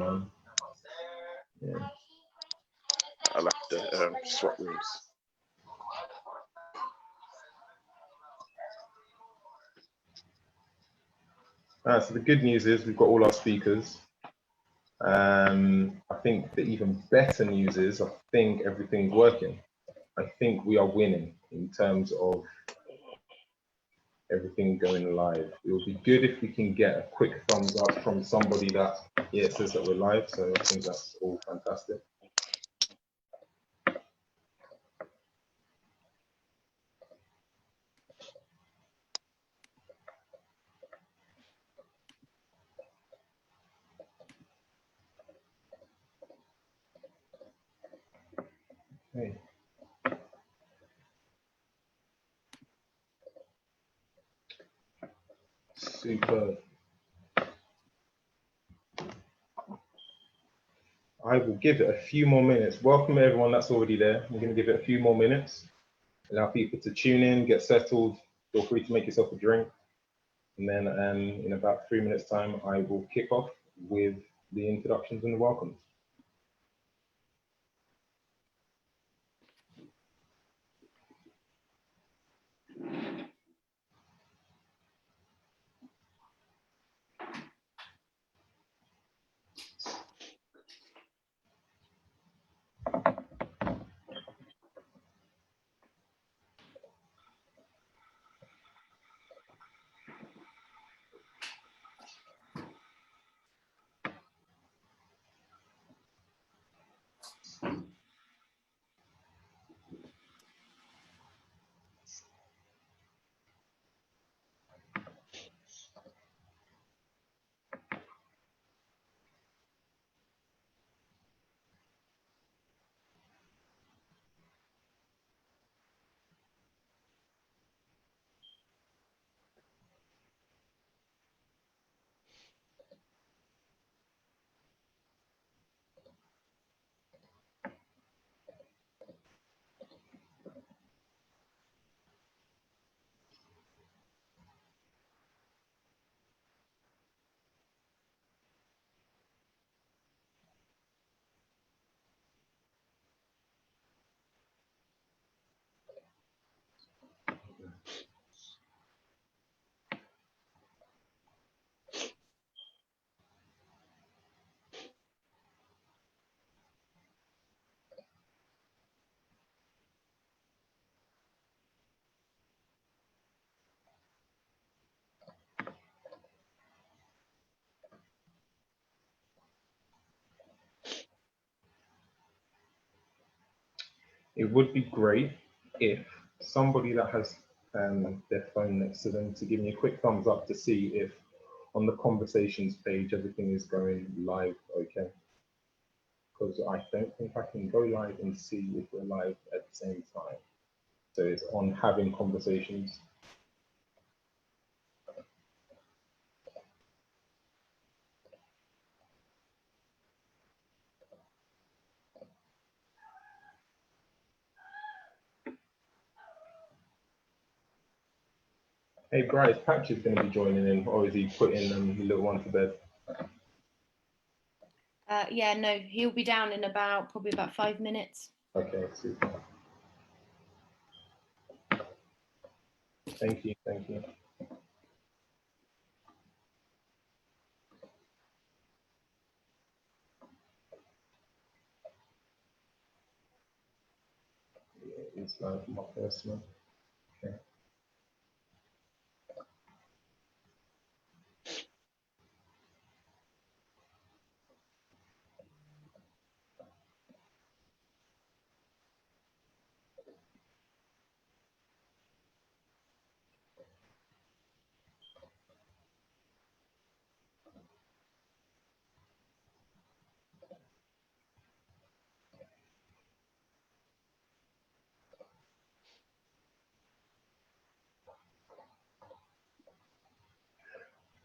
going on. Yeah. I like the swap rooms. So the good news is we've got all our speakers. I think the even better news is I think everything's working. I think we are winning in terms of everything going live. It would be good if we can get a quick thumbs up from somebody that, yeah, it says that we're live. So I think that's all fantastic. Okay. Superb. I will give it a few more minutes. Welcome everyone that's already there. I'm going to give it a few more minutes. Allow people to tune in, get settled. Feel free to make yourself a drink. And then in about 3 minutes time, I will kick off with the introductions and the welcomes. It would be great if somebody that has their phone next to them to give me a quick thumbs up to see if on the conversations page everything is going live okay. Because I don't think I can go live and see if we're live at the same time. So it's on having conversations. Hey Bryce, Patch is going to be joining in, or is he putting the little one to bed? Yeah, no, he'll be down in probably about 5 minutes. Okay, super. Thank you, thank you. Yeah, it's like my first one. Okay.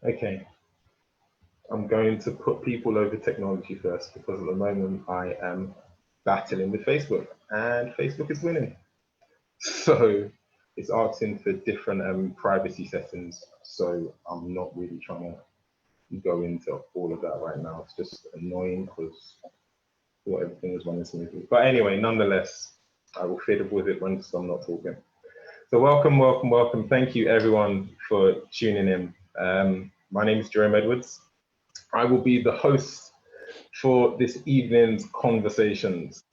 Okay, I'm going to put people over technology first because at the moment I am battling with Facebook and Facebook is winning. So it's asking for different privacy settings. So I'm not really trying to go into all of that right now. It's just annoying because everything is running smoothly. But anyway, nonetheless, I will fiddle with it once I'm not talking. So welcome, welcome, welcome. Thank you everyone for tuning in. My name is Jerome Edwards. I will be the host for this evening's conversations.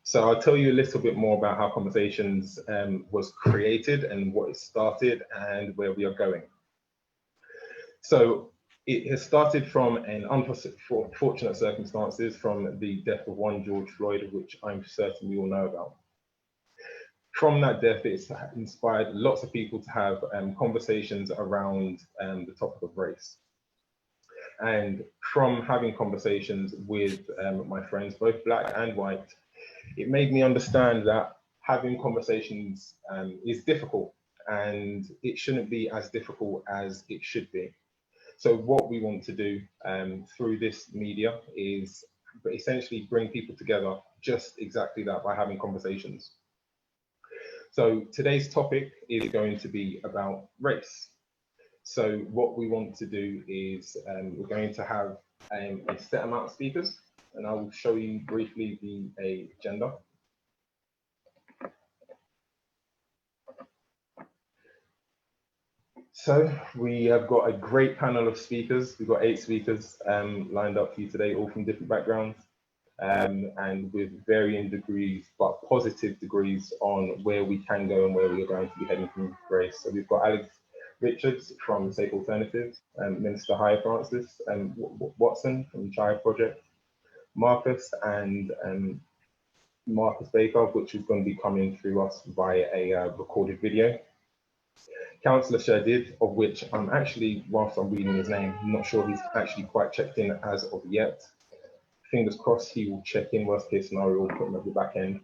So I'll tell you a little bit more about how Conversations was created and what it started and where we are going. So it has started from an unfortunate circumstances from the death of one George Floyd, which I'm certain we all know about. From that death, it's inspired lots of people to have conversations around the topic of race. And from having conversations with my friends, both black and white, it made me understand that having conversations is difficult, and it shouldn't be as difficult as it should be. So what we want to do through this media is essentially bring people together, just exactly that, by having conversations. So today's topic is going to be about race. So what we want to do is we're going to have a set amount of speakers, and I will show you briefly the agenda. So we have got a great panel of speakers. We've got 8 speakers lined up for you today, all from different backgrounds and with varying degrees, but positive degrees on where we can go and where we are going to be heading from race. So we've got Alex Richards from Safe Alternatives, Minister High Francis Watson from Child Project, Marcus and Marcus Baker, which is going to be coming through us via a recorded video. Councillor Shadid, of which I'm actually, whilst I'm reading his name, I'm not sure he's actually quite checked in as of yet. Fingers crossed he will check in, worst case scenario, we'll put him at the back end.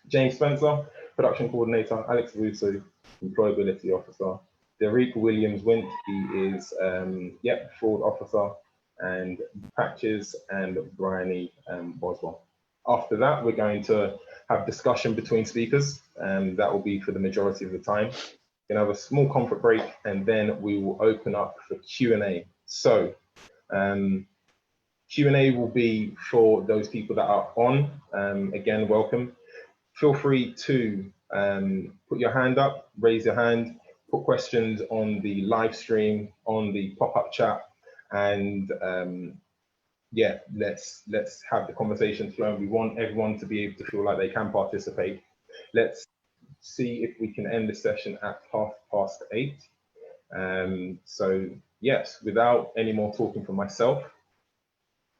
James Spencer, Production Coordinator, Alex Russo, Employability Officer, Derek Williams-Wint, he is, Fraud Officer, and Patches and Bryony Boswell. After that, we're going to have discussion between speakers, and that will be for the majority of the time. We're going to have a small comfort break, and then we will open up for Q&A. So Q&A will be for those people that are on. Again, welcome. Feel free to put your hand up, raise your hand, put questions on the live stream, on the pop-up chat, and yeah, let's have the conversation flowing. We want everyone to be able to feel like they can participate. Let's see if we can end the session at 8:30. So yes, without any more talking for myself,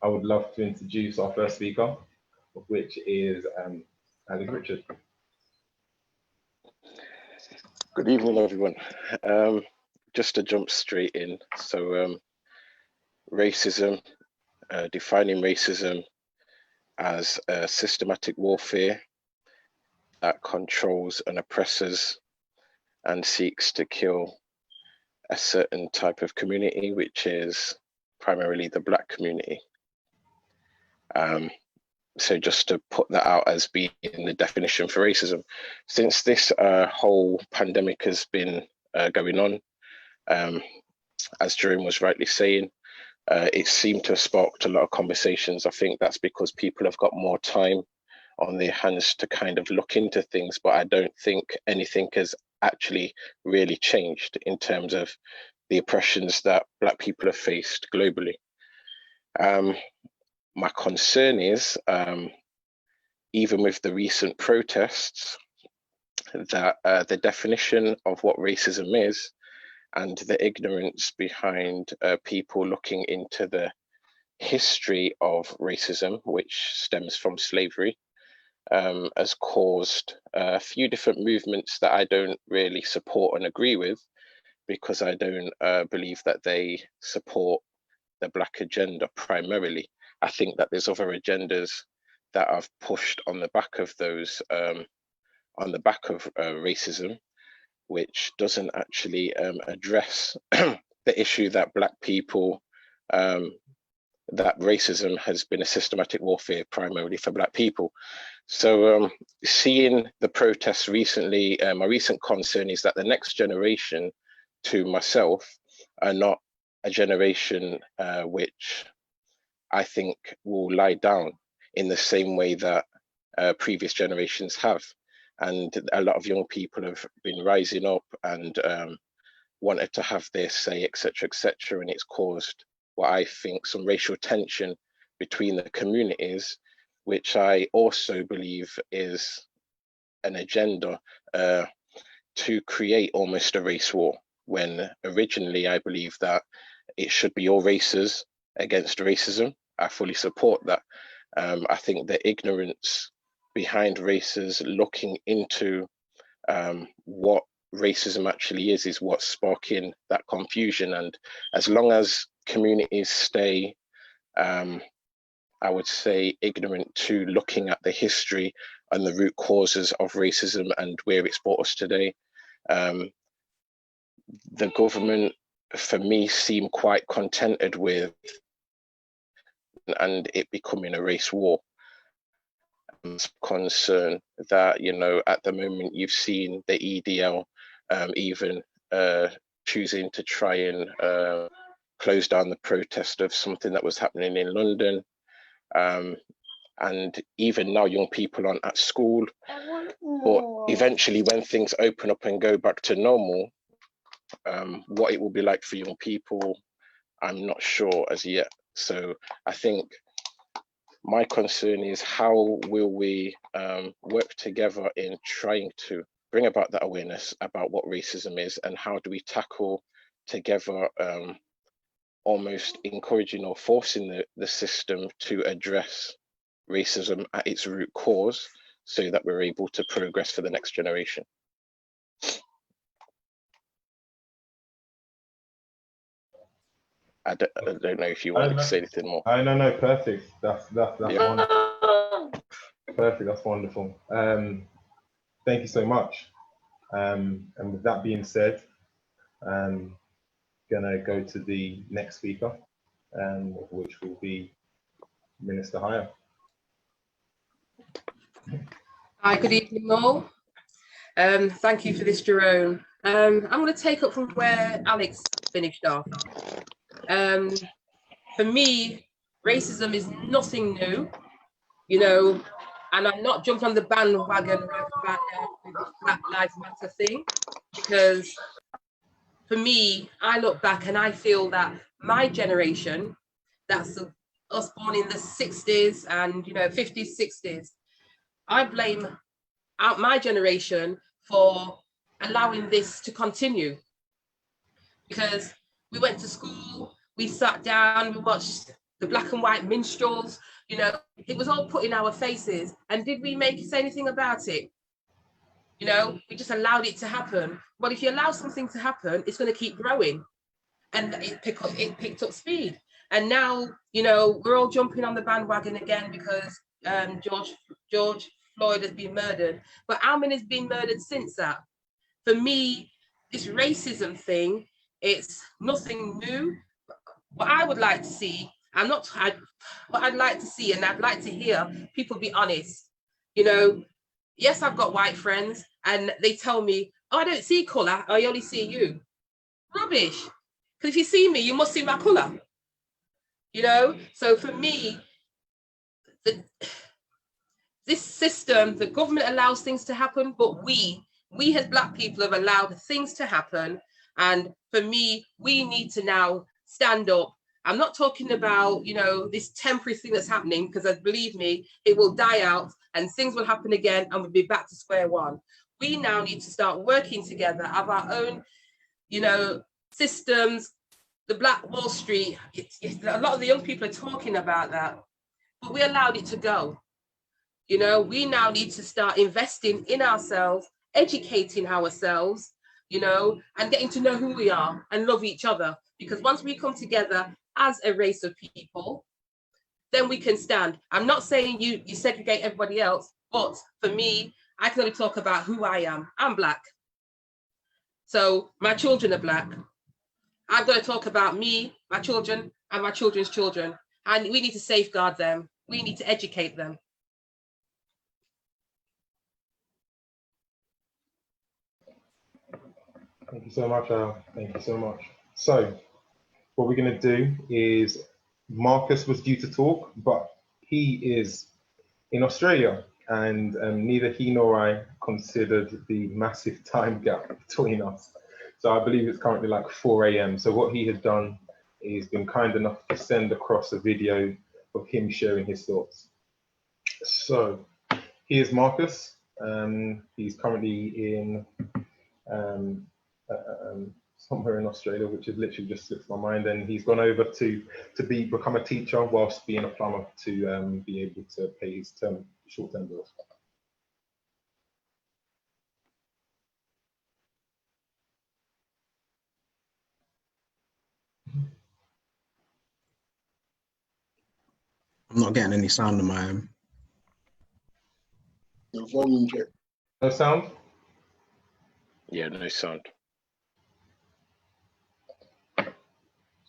I would love to introduce our first speaker, which is Alex Richards. Good evening, everyone. Just to jump straight in. So racism, defining racism as a systematic warfare that controls and oppresses and seeks to kill a certain type of community, which is primarily the Black community. So just to put that out as being the definition for racism, since this whole pandemic has been going on, as Jerome was rightly saying, it seemed to have sparked a lot of conversations. I think that's because people have got more time on their hands to kind of look into things, but I don't think anything has actually really changed in terms of the oppressions that Black people have faced globally. My concern is, even with the recent protests, that the definition of what racism is and the ignorance behind people looking into the history of racism, which stems from slavery, has caused a few different movements that I don't really support and agree with, because I don't believe that they support the Black agenda primarily. I think that there's other agendas that I've pushed on the back of those, on the back of racism, which doesn't actually address the issue that Black people, that racism has been a systematic warfare primarily for Black people. So seeing the protests recently, my recent concern is that the next generation to myself are not a generation which I think will lie down in the same way that previous generations have. And a lot of young people have been rising up and wanted to have their say, etc., etc. And it's caused what I think some racial tension between the communities, which I also believe is an agenda to create almost a race war, when originally I believe that it should be all races against racism. I fully support that. I think the ignorance behind races, looking into what racism actually is what's sparking that confusion. And as long as communities stay, I would say, ignorant to looking at the history and the root causes of racism and where it's brought us today, the government, for me, seem quite contented with and it becoming a race war. Concern that, you know, at the moment you've seen the EDL even choosing to try and close down the protest of something that was happening in London. And even now young people aren't at school. But eventually when things open up and go back to normal, what it will be like for young people, I'm not sure as yet. So I think my concern is how will we work together in trying to bring about that awareness about what racism is, and how do we tackle together almost encouraging or forcing the system to address racism at its root cause so that we're able to progress for the next generation. I don't know if you wanted to say anything more. No, perfect. That's Yeah. wonderful. Perfect, that's wonderful. Thank you so much. And with that being said, gonna go to the next speaker, which will be Minister Haya. Hi, good evening all. Thank you for this, Jerome. I'm going to take up from where Alex finished off. For me, racism is nothing new, you know, and I'm not jumping on the bandwagon right now with this Black Lives Matter thing, because for me, I look back and I feel that my generation, that's us born in the 60s and, you know, 50s, 60s, I blame out my generation for allowing this to continue, because we went to school, we sat down, we watched the black and white minstrels, you know, it was all put in our faces. And did we say anything about it? You know, we just allowed it to happen. But if you allow something to happen, it's going to keep growing. And it picked up speed. And now, you know, we're all jumping on the bandwagon again because George Floyd has been murdered. But how many has been murdered since that? For me, this racism thing, it's nothing new. What I would like to see, what I'd like to see, and I'd like to hear people be honest. You know, yes, I've got white friends and they tell me, oh, I don't see color, I only see you. Rubbish. Because if you see me, you must see my color. You know, so for me, this system, the government allows things to happen, but we as Black people have allowed things to happen. And for me, we need to now stand up. I'm not talking about, you know, this temporary thing that's happening, because believe me, it will die out and things will happen again and we'll be back to square one. We now need to start working together, have our own, you know, systems. The Black Wall Street, a lot of the young people are talking about that, but we allowed it to go. You know, we now need to start investing in ourselves, educating ourselves, you know, and getting to know who we are and love each other. Because once we come together as a race of people, then we can stand. I'm not saying you segregate everybody else, but for me, I can only talk about who I am. I'm Black. So my children are Black. I've got to talk about me, my children, and my children's children. And we need to safeguard them. We need to educate them. Thank you so much, Al. Thank you so much. So, what we're going to do is, Marcus was due to talk, but he is in Australia, and neither he nor I considered the massive time gap between us. So I believe it's currently like 4 a.m. So what he has done is been kind enough to send across a video of him sharing his thoughts. So here's Marcus. He's currently in somewhere in Australia, which has literally just slipped my mind, and he's gone over to become a teacher whilst being a plumber to be able to pay his short-term bills. I'm not getting any sound on my own. No volume check. No sound? Yeah, no sound. Let's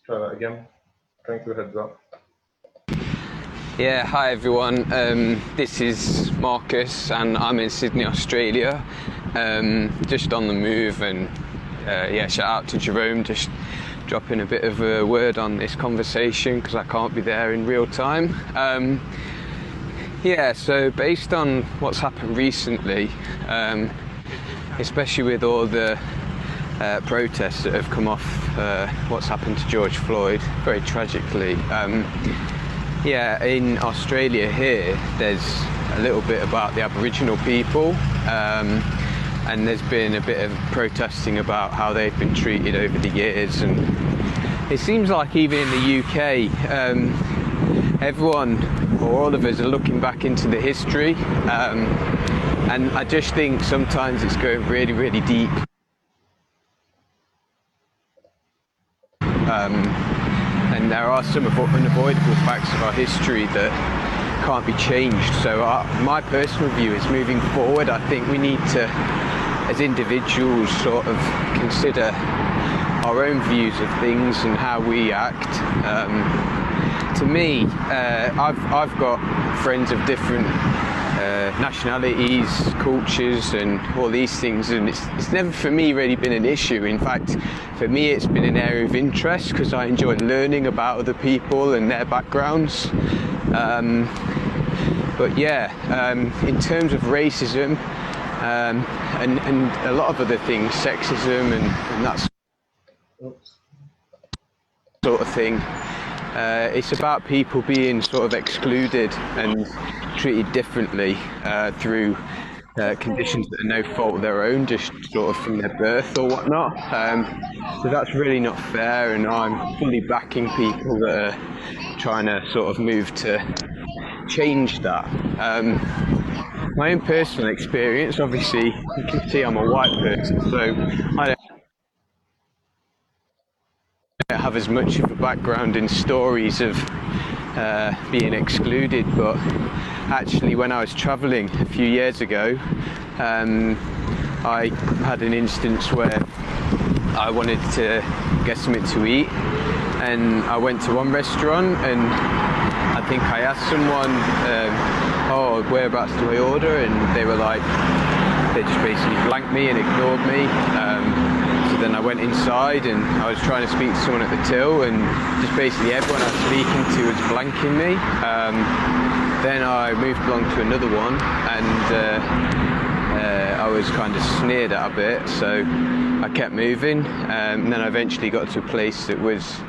try that again. Thanks for the heads up. Yeah, hi everyone. This is Marcus and I'm in Sydney, Australia. Just on the move, and yeah, shout out to Jerome, just dropping a bit of a word on this conversation because I can't be there in real time. Yeah, so based on what's happened recently, especially with all the protests that have come off what's happened to George Floyd, very tragically. Yeah, in Australia here, there's a little bit about the Aboriginal people, and there's been a bit of protesting about how they've been treated over the years. And it seems like even in the UK, everyone, or all of us, are looking back into the history, and I just think sometimes it's going really, really deep. And there are some unavoidable facts of our history that can't be changed. So my personal view is, moving forward, I think we need to, as individuals, sort of consider our own views of things and how we act. To me, I've got friends of different nationalities, cultures, and all these things, and it's never for me really been an issue. In fact, for me it's been an area of interest because I enjoy learning about other people and their backgrounds. But yeah, in terms of racism and a lot of other things, sexism and that sort of thing, it's about people being sort of excluded and treated differently through conditions that are no fault of their own, just sort of from their birth or whatnot. So that's really not fair, and I'm fully backing people that are trying to sort of move to change that. My own personal experience, obviously, you can see I'm a white person, so I don't have as much of a background in stories of being excluded, but actually when I was travelling a few years ago, I had an instance where I wanted to get something to eat, and I went to one restaurant and I think I asked someone, oh, whereabouts do I order? And they were like, they just basically blanked me and ignored me. So then I went inside and I was trying to speak to someone at the till, and just basically everyone I was speaking to was blanking me. Then I moved along to another one, and I was kind of sneered at a bit, so I kept moving. And then I eventually got to a place that was,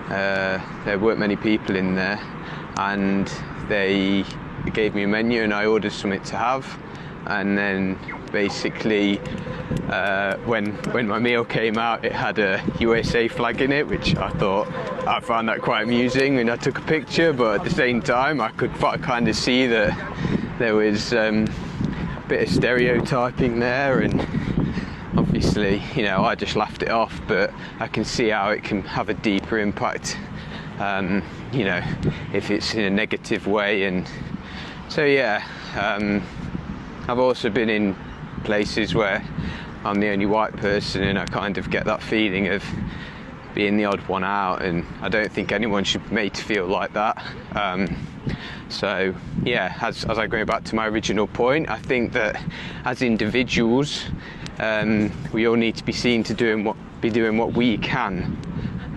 there weren't many people in there, and they gave me a menu and I ordered something to have. And then basically when my meal came out, it had a USA flag in it, which I found that quite amusing, and I took a picture, but at the same time I could kind of see that there was a bit of stereotyping there, and obviously, you know, I just laughed it off, but I can see how it can have a deeper impact, you know, if it's in a negative way. And so yeah, I've also been in places where I'm the only white person, and I kind of get that feeling of being the odd one out, and I don't think anyone should be made to feel like that. So yeah, as I go back to my original point, I think that as individuals, we all need to be seen to be doing what we can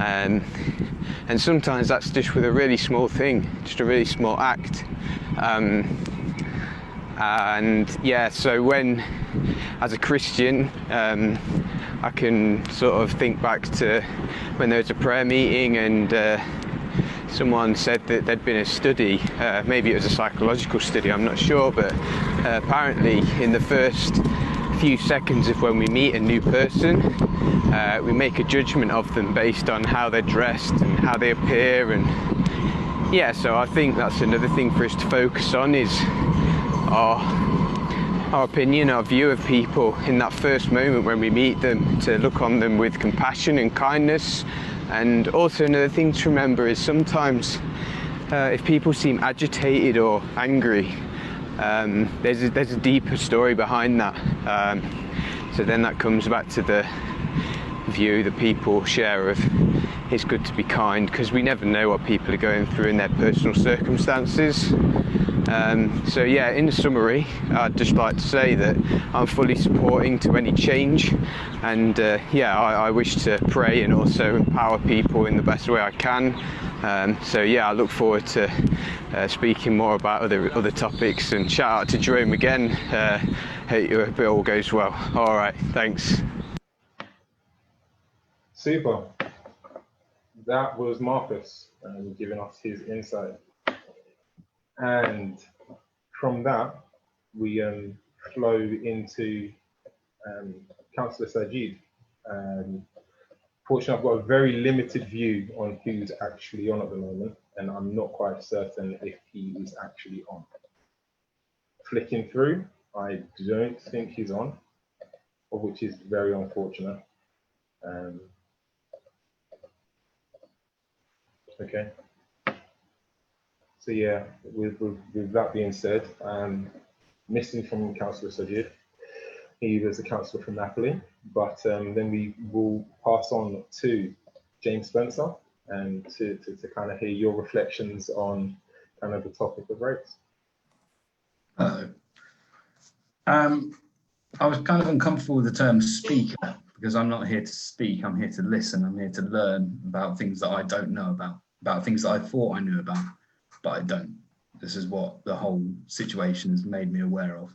And sometimes that's just with a really small thing, just a really small act. And yeah, so when, as a Christian, I can sort of think back to when there was a prayer meeting and someone said that there'd been a study, maybe it was a psychological study, I'm not sure, but apparently in the first few seconds of when we meet a new person, we make a judgment of them based on how they're dressed and how they appear. And yeah, so I think that's another thing for us to focus on, is our opinion, our view of people in that first moment when we meet them, to look on them with compassion and kindness. And also another thing to remember is sometimes if people seem agitated or angry, there's a deeper story behind that. So then that comes back to the view that people share of it's good to be kind, because we never know what people are going through in their personal circumstances. So yeah, in summary, I'd just like to say that I'm fully supporting to any change, and yeah, I wish to pray and also empower people in the best way I can. So yeah, I look forward to speaking more about other topics, and shout out to Jerome again. Hope it all goes well. All right, thanks. Super. That was Marcus giving us his insight. And from that, we flow into Councillor Sajid. Fortunately, I've got a very limited view on who's actually on at the moment, and I'm not quite certain if he is actually on. Flicking through, I don't think he's on, which is very unfortunate. Okay. So yeah, with that being said, missing from Councillor Sajid, he was a councillor from Napoli, but then we will pass on to James Spencer and to kind of hear your reflections on kind of the topic of race. Hello. I was kind of uncomfortable with the term speaker, because I'm not here to speak, I'm here to listen, I'm here to learn about things that I don't know about things that I thought I knew about, but I don't. This is what the whole situation has made me aware of.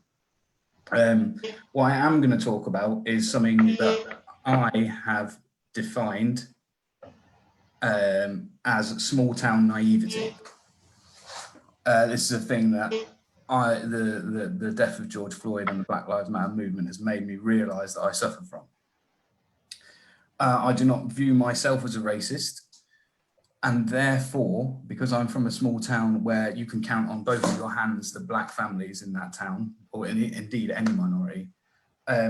What I am going to talk about is something that I have defined as small town naivety. This is a thing that the death of George Floyd and the Black Lives Matter movement has made me realise that I suffer from. I do not view myself as a racist, and therefore, because I'm from a small town where you can count on both of your hands the black families in that town, or indeed any minority, I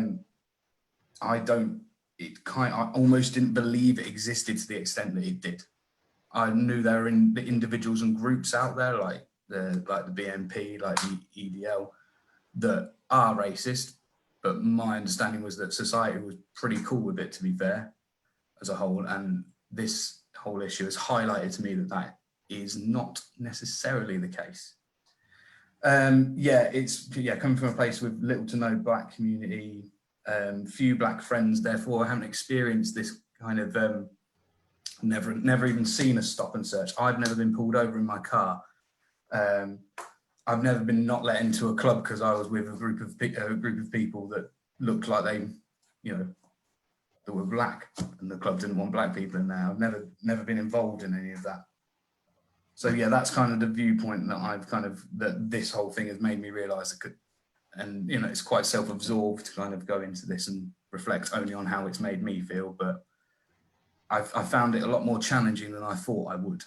almost didn't believe it existed to the extent that it did. I knew there were the individuals and groups out there like the BNP, like the EDL, that are racist, but my understanding was that society was pretty cool with it, to be fair, as a whole, and this whole issue has highlighted to me that that is not necessarily the case. Coming from a place with little to no black community, few black friends, therefore I haven't experienced this kind of never even seen a stop and search. I've never been pulled over in my car. I've never been not let into a club because I was with a group of people that looked like they, that were black, and the club didn't want black people in there. I've never been involved in any of that. So yeah, that's kind of the viewpoint that that this whole thing has made me realise it could, and it's quite self-absorbed to kind of go into this and reflect only on how it's made me feel, but I found it a lot more challenging than I thought I would.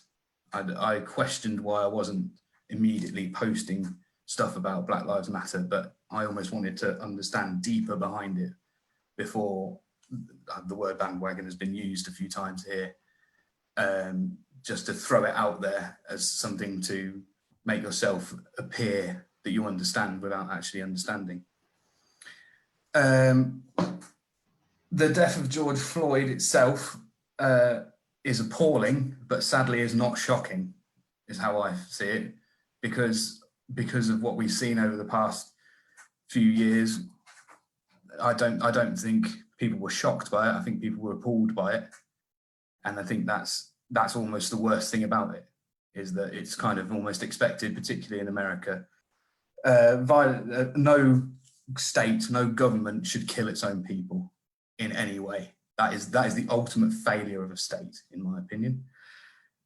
I questioned why I wasn't immediately posting stuff about Black Lives Matter, but I almost wanted to understand deeper behind it before the word bandwagon has been used a few times here, just to throw it out there as something to make yourself appear that you understand without actually understanding. The death of George Floyd itself is appalling, but sadly is not shocking, is how I see it, because of what we've seen over the past few years. I don't think people were shocked by it. I think people were appalled by it. And I think that's almost the worst thing about it, is that it's kind of almost expected, particularly in America. No state, no government should kill its own people in any way. That is the ultimate failure of a state, in my opinion.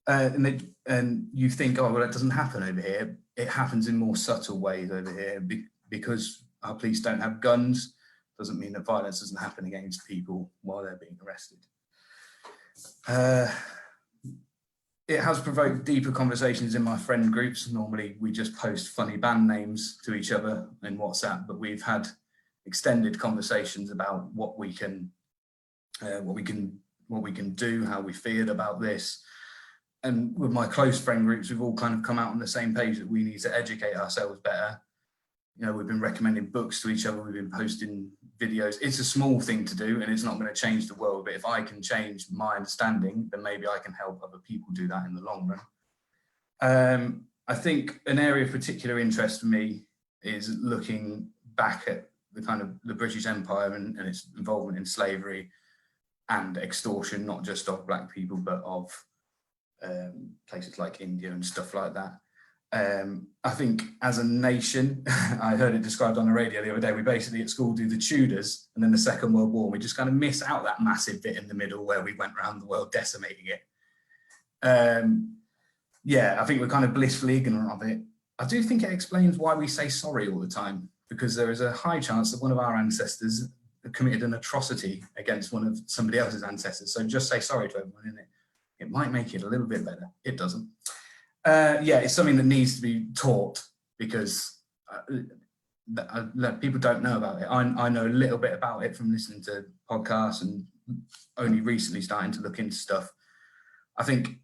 And you think, oh, well, that doesn't happen over here. It happens in more subtle ways over here. Because our police don't have guns, doesn't mean that violence doesn't happen against people while they're being arrested. It has provoked deeper conversations in my friend groups. Normally we just post funny band names to each other in WhatsApp, but we've had extended conversations about what we can do, how we feel about this. And with my close friend groups, we've all kind of come out on the same page that we need to educate ourselves better. You know, we've been recommending books to each other, we've been posting videos. It's a small thing to do and it's not going to change the world, but if I can change my understanding, then maybe I can help other people do that in the long run. I think an area of particular interest for me is looking back at the kind of the British Empire and its involvement in slavery and extortion, not just of Black people, but of places like India and stuff like that. I think as a nation, I heard it described on the radio the other day, we basically at school do the Tudors and then the Second World War, and we just kind of miss out that massive bit in the middle where we went around the world decimating it. Yeah, I think we're kind of blissfully ignorant of it. I do think it explains why we say sorry all the time, because there is a high chance that one of our ancestors committed an atrocity against one of somebody else's ancestors. So just say sorry to everyone, innit? It might make it a little bit better. It doesn't. Yeah, it's something that needs to be taught, because people don't know about it. I know a little bit about it from listening to podcasts and only recently starting to look into stuff. I think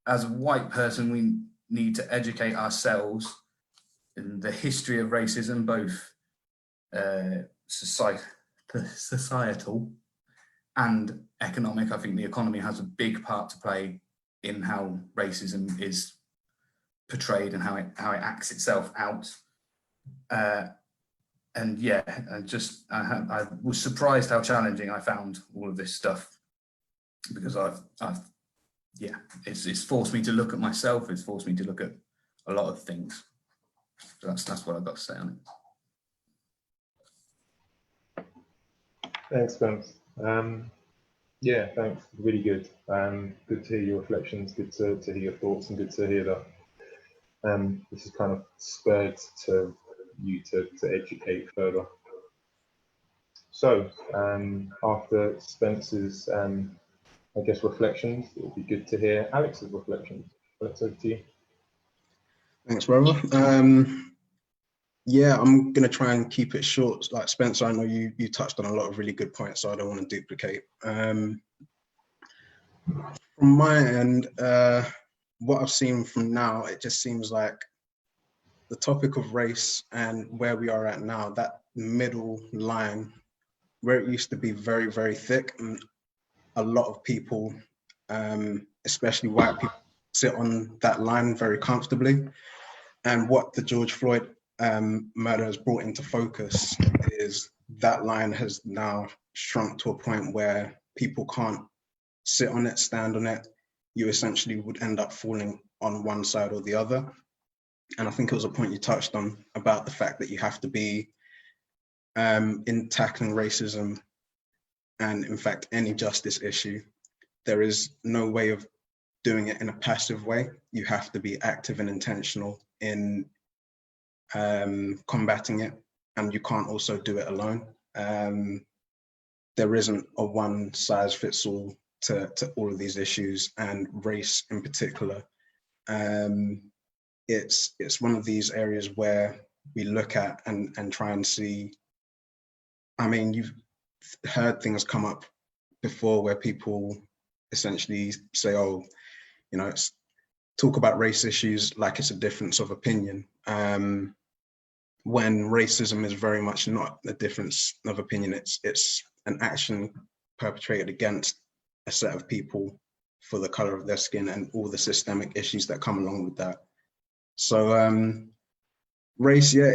as a white person, we need to educate ourselves in the history of racism, both societal and economic. I think the economy has a big part to play in how racism is portrayed and how it acts itself out. And yeah, I was surprised how challenging I found all of this stuff, because yeah, it's forced me to look at myself. It's forced me to look at a lot of things. So that's what I've got to say on it. Thanks, Spence. Yeah, thanks. Really good. Good to hear your reflections. Good to hear your thoughts, and good to hear that this is kind of spurred to you to educate further. So after Spence's, I guess, reflections, it would be good to hear Alex's reflections. Alex, over to you. Thanks, brother. Yeah, I'm going to try and keep it short. Like Spencer, I know you touched on a lot of really good points, so I don't want to duplicate. From my end, what I've seen from now, it just seems like the topic of race and where we are at now, that middle line, where it used to be very, very thick, and a lot of people, especially white people, sit on that line very comfortably. And what the George Floyd murder has brought into focus is that line has now shrunk to a point where people can't sit on it, stand on it. You essentially would end up falling on one side or the other. And I think it was a point you touched on about the fact that you have to be in tackling racism and in fact any justice issue, there is no way of doing it in a passive way. You have to be active and intentional in combating it, and you can't also do it alone. There isn't a one size fits all to all of these issues, and race in particular. It's one of these areas where we look at and try and see. I mean, you've heard things come up before where people essentially say, oh, you know, talk about race issues like it's a difference of opinion, when racism is very much not a difference of opinion. It's an action perpetrated against a set of people for the color of their skin and all the systemic issues that come along with that. So race, yeah,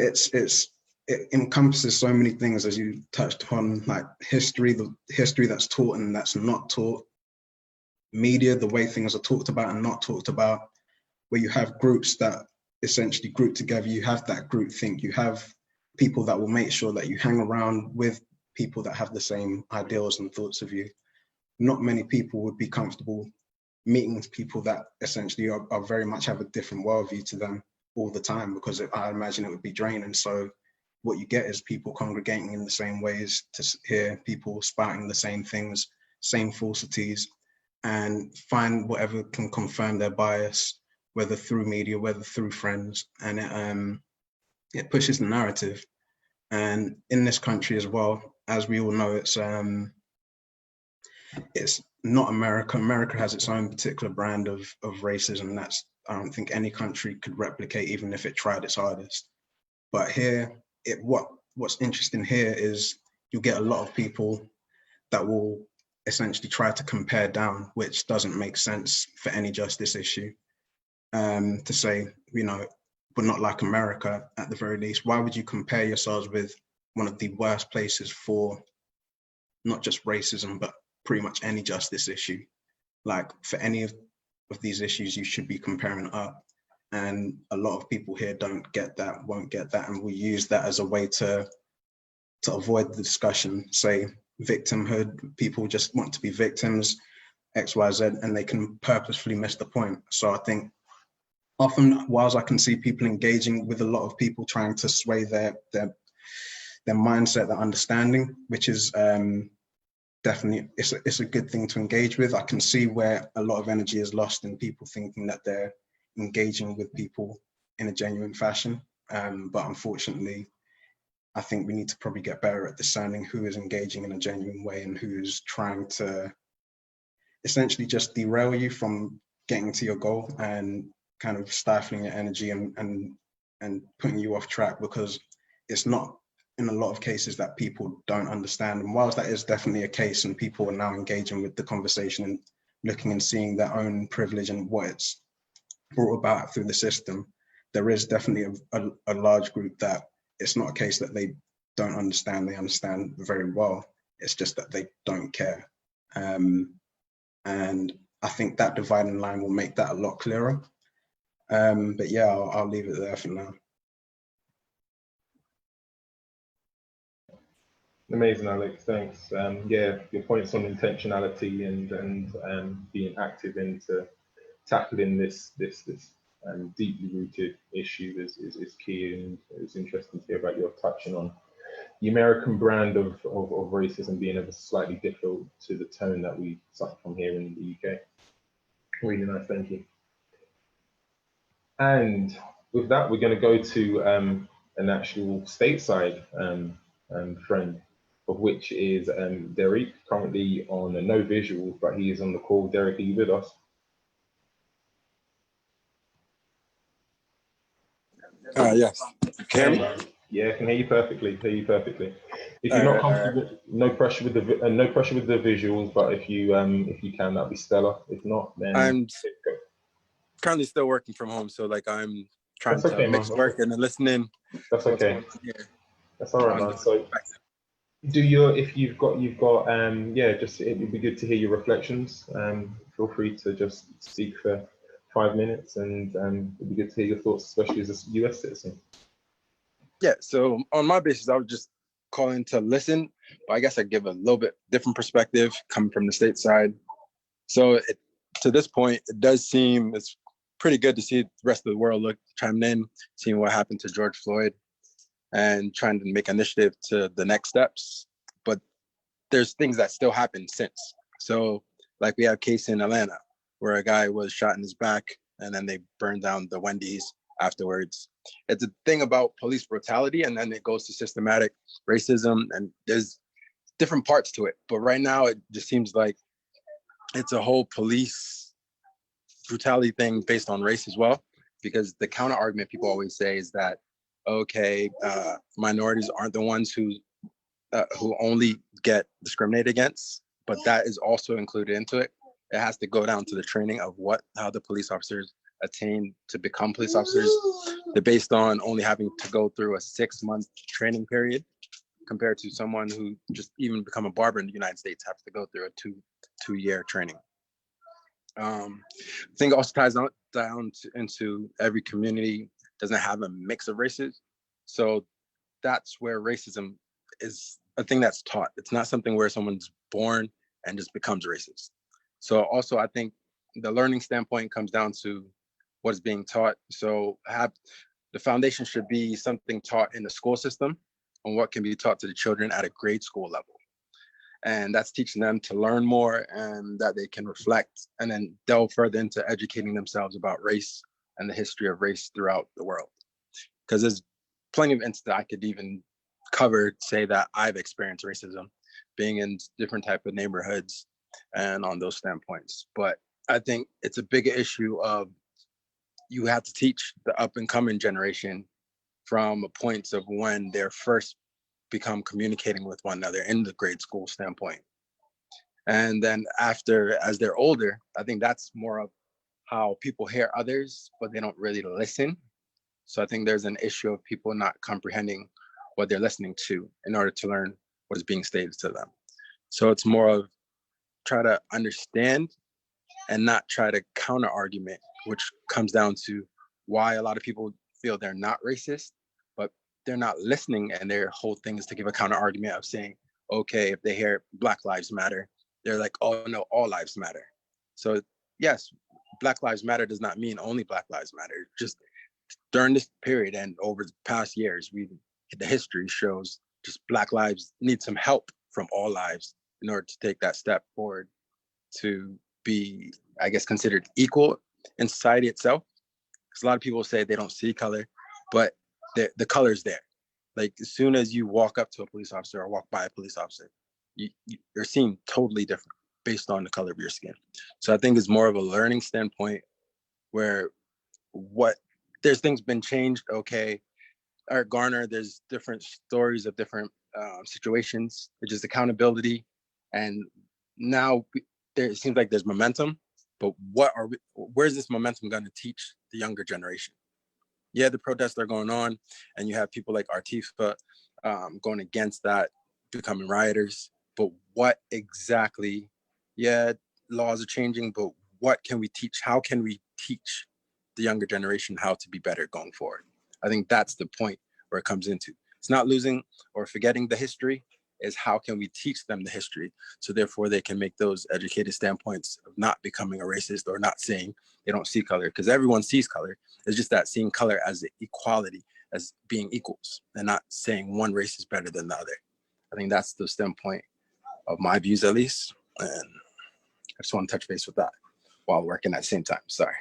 it encompasses so many things, as you touched upon, like history, the history that's taught and that's not taught, media, the way things are talked about and not talked about, where you have groups that essentially group together, you have that group think, you have people that will make sure that you hang around with people that have the same ideals and thoughts of you. Not many people would be comfortable meeting people that essentially are very much have a different worldview to them all the time, because I imagine it would be draining. So what you get is people congregating in the same ways to hear people spouting the same things, same falsities, and find whatever can confirm their bias, whether through media, whether through friends, and it pushes the narrative. And in this country as well, as we all know, it's not America. America has its own particular brand of racism that's I don't think any country could replicate, even if it tried its hardest. But here, what's interesting here is you'll get a lot of people that will essentially try to compare down, which doesn't make sense for any justice issue. To say, you know, we're not like America at the very least. Why would you compare yourselves with one of the worst places for not just racism, but pretty much any justice issue? Like for any of these issues, you should be comparing up. And a lot of people here don't get that, won't get that, and will use that as a way to avoid the discussion. Say victimhood, people just want to be victims, X, Y, Z, and they can purposefully miss the point. So I think often, whilst I can see people engaging with a lot of people trying to sway their mindset, their understanding, which is definitely, it's a good thing to engage with. I can see where a lot of energy is lost in people thinking that they're engaging with people in a genuine fashion. But unfortunately, I think we need to probably get better at discerning who is engaging in a genuine way and who's trying to essentially just derail you from getting to your goal and kind of stifling your energy and putting you off track, because it's not in a lot of cases that people don't understand. And whilst that is definitely a case and people are now engaging with the conversation and looking and seeing their own privilege and what it's brought about through the system, there is definitely a large group that it's not a case that they don't understand, they understand very well. It's just that they don't care. And I think that dividing line will make that a lot clearer. But yeah, I'll leave it there for now. Amazing, Alex. Thanks. Yeah, your points on intentionality and being active into tackling this deeply rooted issue is key, and it's interesting to hear about your touching on the American brand of racism being ever slightly different to the tone that we suffer from here in the UK. Really nice, thank you. And with that, we're going to go to an actual stateside friend, of which is Derek, currently on no visuals, but he is on the call. Derek, are you with us? Yes. Can you hear me? Yeah, I can hear you perfectly. If you're not comfortable, no pressure with the visuals, but if you can, that'd be stellar. If not, then I'm currently still working from home, so like I'm trying to mix work and then listening. That's okay. That's all right, man. So if you've got yeah, just it'd be good to hear your reflections. Feel free to just speak for 5 minutes, and it'd be good to hear your thoughts, especially as a US citizen. Yeah, so on my basis, I was just calling to listen, but I guess I give a little bit different perspective coming from the stateside. So to this point, it does seem it's pretty good to see the rest of the world chiming in, seeing what happened to George Floyd and trying to make initiative to the next steps. But there's things that still happen since. So like we have a case in Atlanta where a guy was shot in his back and then they burned down the Wendy's afterwards. It's a thing about police brutality, and then it goes to systematic racism, and there's different parts to it. But right now, it just seems like it's a whole police brutality thing based on race as well, because the counter argument people always say is that, okay, minorities aren't the ones who only get discriminated against, but that is also included into it. It has to go down to the training of how the police officers attain to become police officers. They're based on only having to go through a 6-month training period, compared to someone who just even become a barber in the United States has to go through a two-year training. I think it also ties into every community doesn't have a mix of races. So that's where racism is a thing that's taught. It's not something where someone's born and just becomes racist. So also I think the learning standpoint comes down to what is being taught. So the foundation should be something taught in the school system on what can be taught to the children at a grade school level. And that's teaching them to learn more and that they can reflect and then delve further into educating themselves about race and the history of race throughout the world. Because there's plenty of instances I could even cover, say that I've experienced racism being in different type of neighborhoods and on those standpoints. But I think it's a bigger issue of you have to teach the up and coming generation from a point of when they're first become communicating with one another in the grade school standpoint. And then after, as they're older, I think that's more of how people hear others, but they don't really listen. So I think there's an issue of people not comprehending what they're listening to in order to learn what is being stated to them. So it's more of try to understand and not try to counter argument, which comes down to why a lot of people feel they're not racist, but they're not listening, and their whole thing is to give a counter argument of saying, okay, if they hear Black Lives Matter, they're like, oh no, all lives matter. So yes, Black Lives Matter does not mean only Black Lives Matter. Just during this period and over the past years, the history shows just Black lives need some help from all lives in order to take that step forward to be, I guess, considered equal in society itself. Because a lot of people say they don't see color, but the color's there. Like as soon as you walk up to a police officer or walk by a police officer, you're seen totally different based on the color of your skin. So I think it's more of a learning standpoint where there's things been changed. Okay, Eric Garner, there's different stories of different situations. It's just accountability, and now it seems like there's momentum. But where's this momentum going to teach the younger generation? Yeah, the protests are going on, and you have people like Artifa going against that, becoming rioters. But what exactly? Yeah, laws are changing, but what can we teach? How can we teach the younger generation how to be better going forward? I think that's the point where it comes into. It's not losing or forgetting the history, is how can we teach them the history so therefore they can make those educated standpoints of not becoming a racist or not saying they don't see color, because everyone sees color. It's just that seeing color as equality, as being equals, and not saying one race is better than the other. I think that's the standpoint of my views, at least. And I just want to touch base with that while working at the same time. Sorry.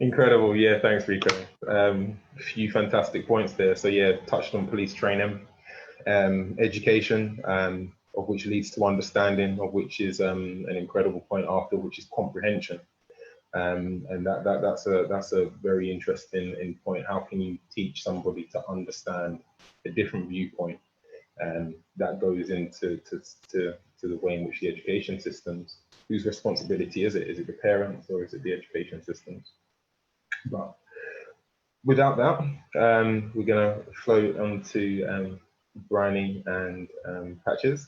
Incredible. Yeah, thanks, Rico. A few fantastic points there. So yeah, touched on police training, education, of which leads to understanding, of which is an incredible point after, which is comprehension. And that's a very interesting point. How can you teach somebody to understand a different viewpoint? And that goes into the way in which the education systems, whose responsibility is it? Is it the parents or is it the education systems? But without that, we're going to flow on to Bryony and Patches.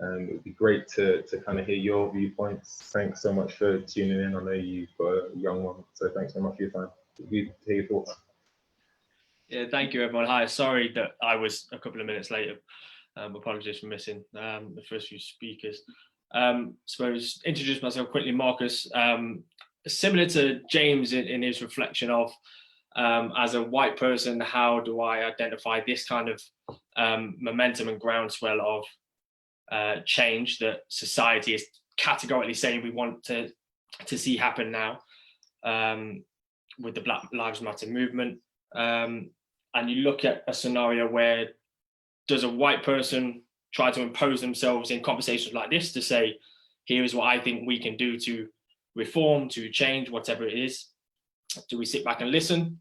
It would be great to kind of hear your viewpoints. Thanks so much for tuning in. I know you've got a young one, so thanks so much for your time. Hear your thoughts. Yeah, thank you, everyone. Hi, sorry that I was a couple of minutes later. Apologies for missing the first few speakers. Suppose introduce myself quickly, Marcus. Similar to James in his reflection of, as a white person, how do I identify this kind of momentum and groundswell of change that society is categorically saying we want to see happen now, with the Black Lives Matter movement. And you look at a scenario where does a white person try to impose themselves in conversations like this to say, here is what I think we can do to reform, to change, whatever it is? Do we sit back and listen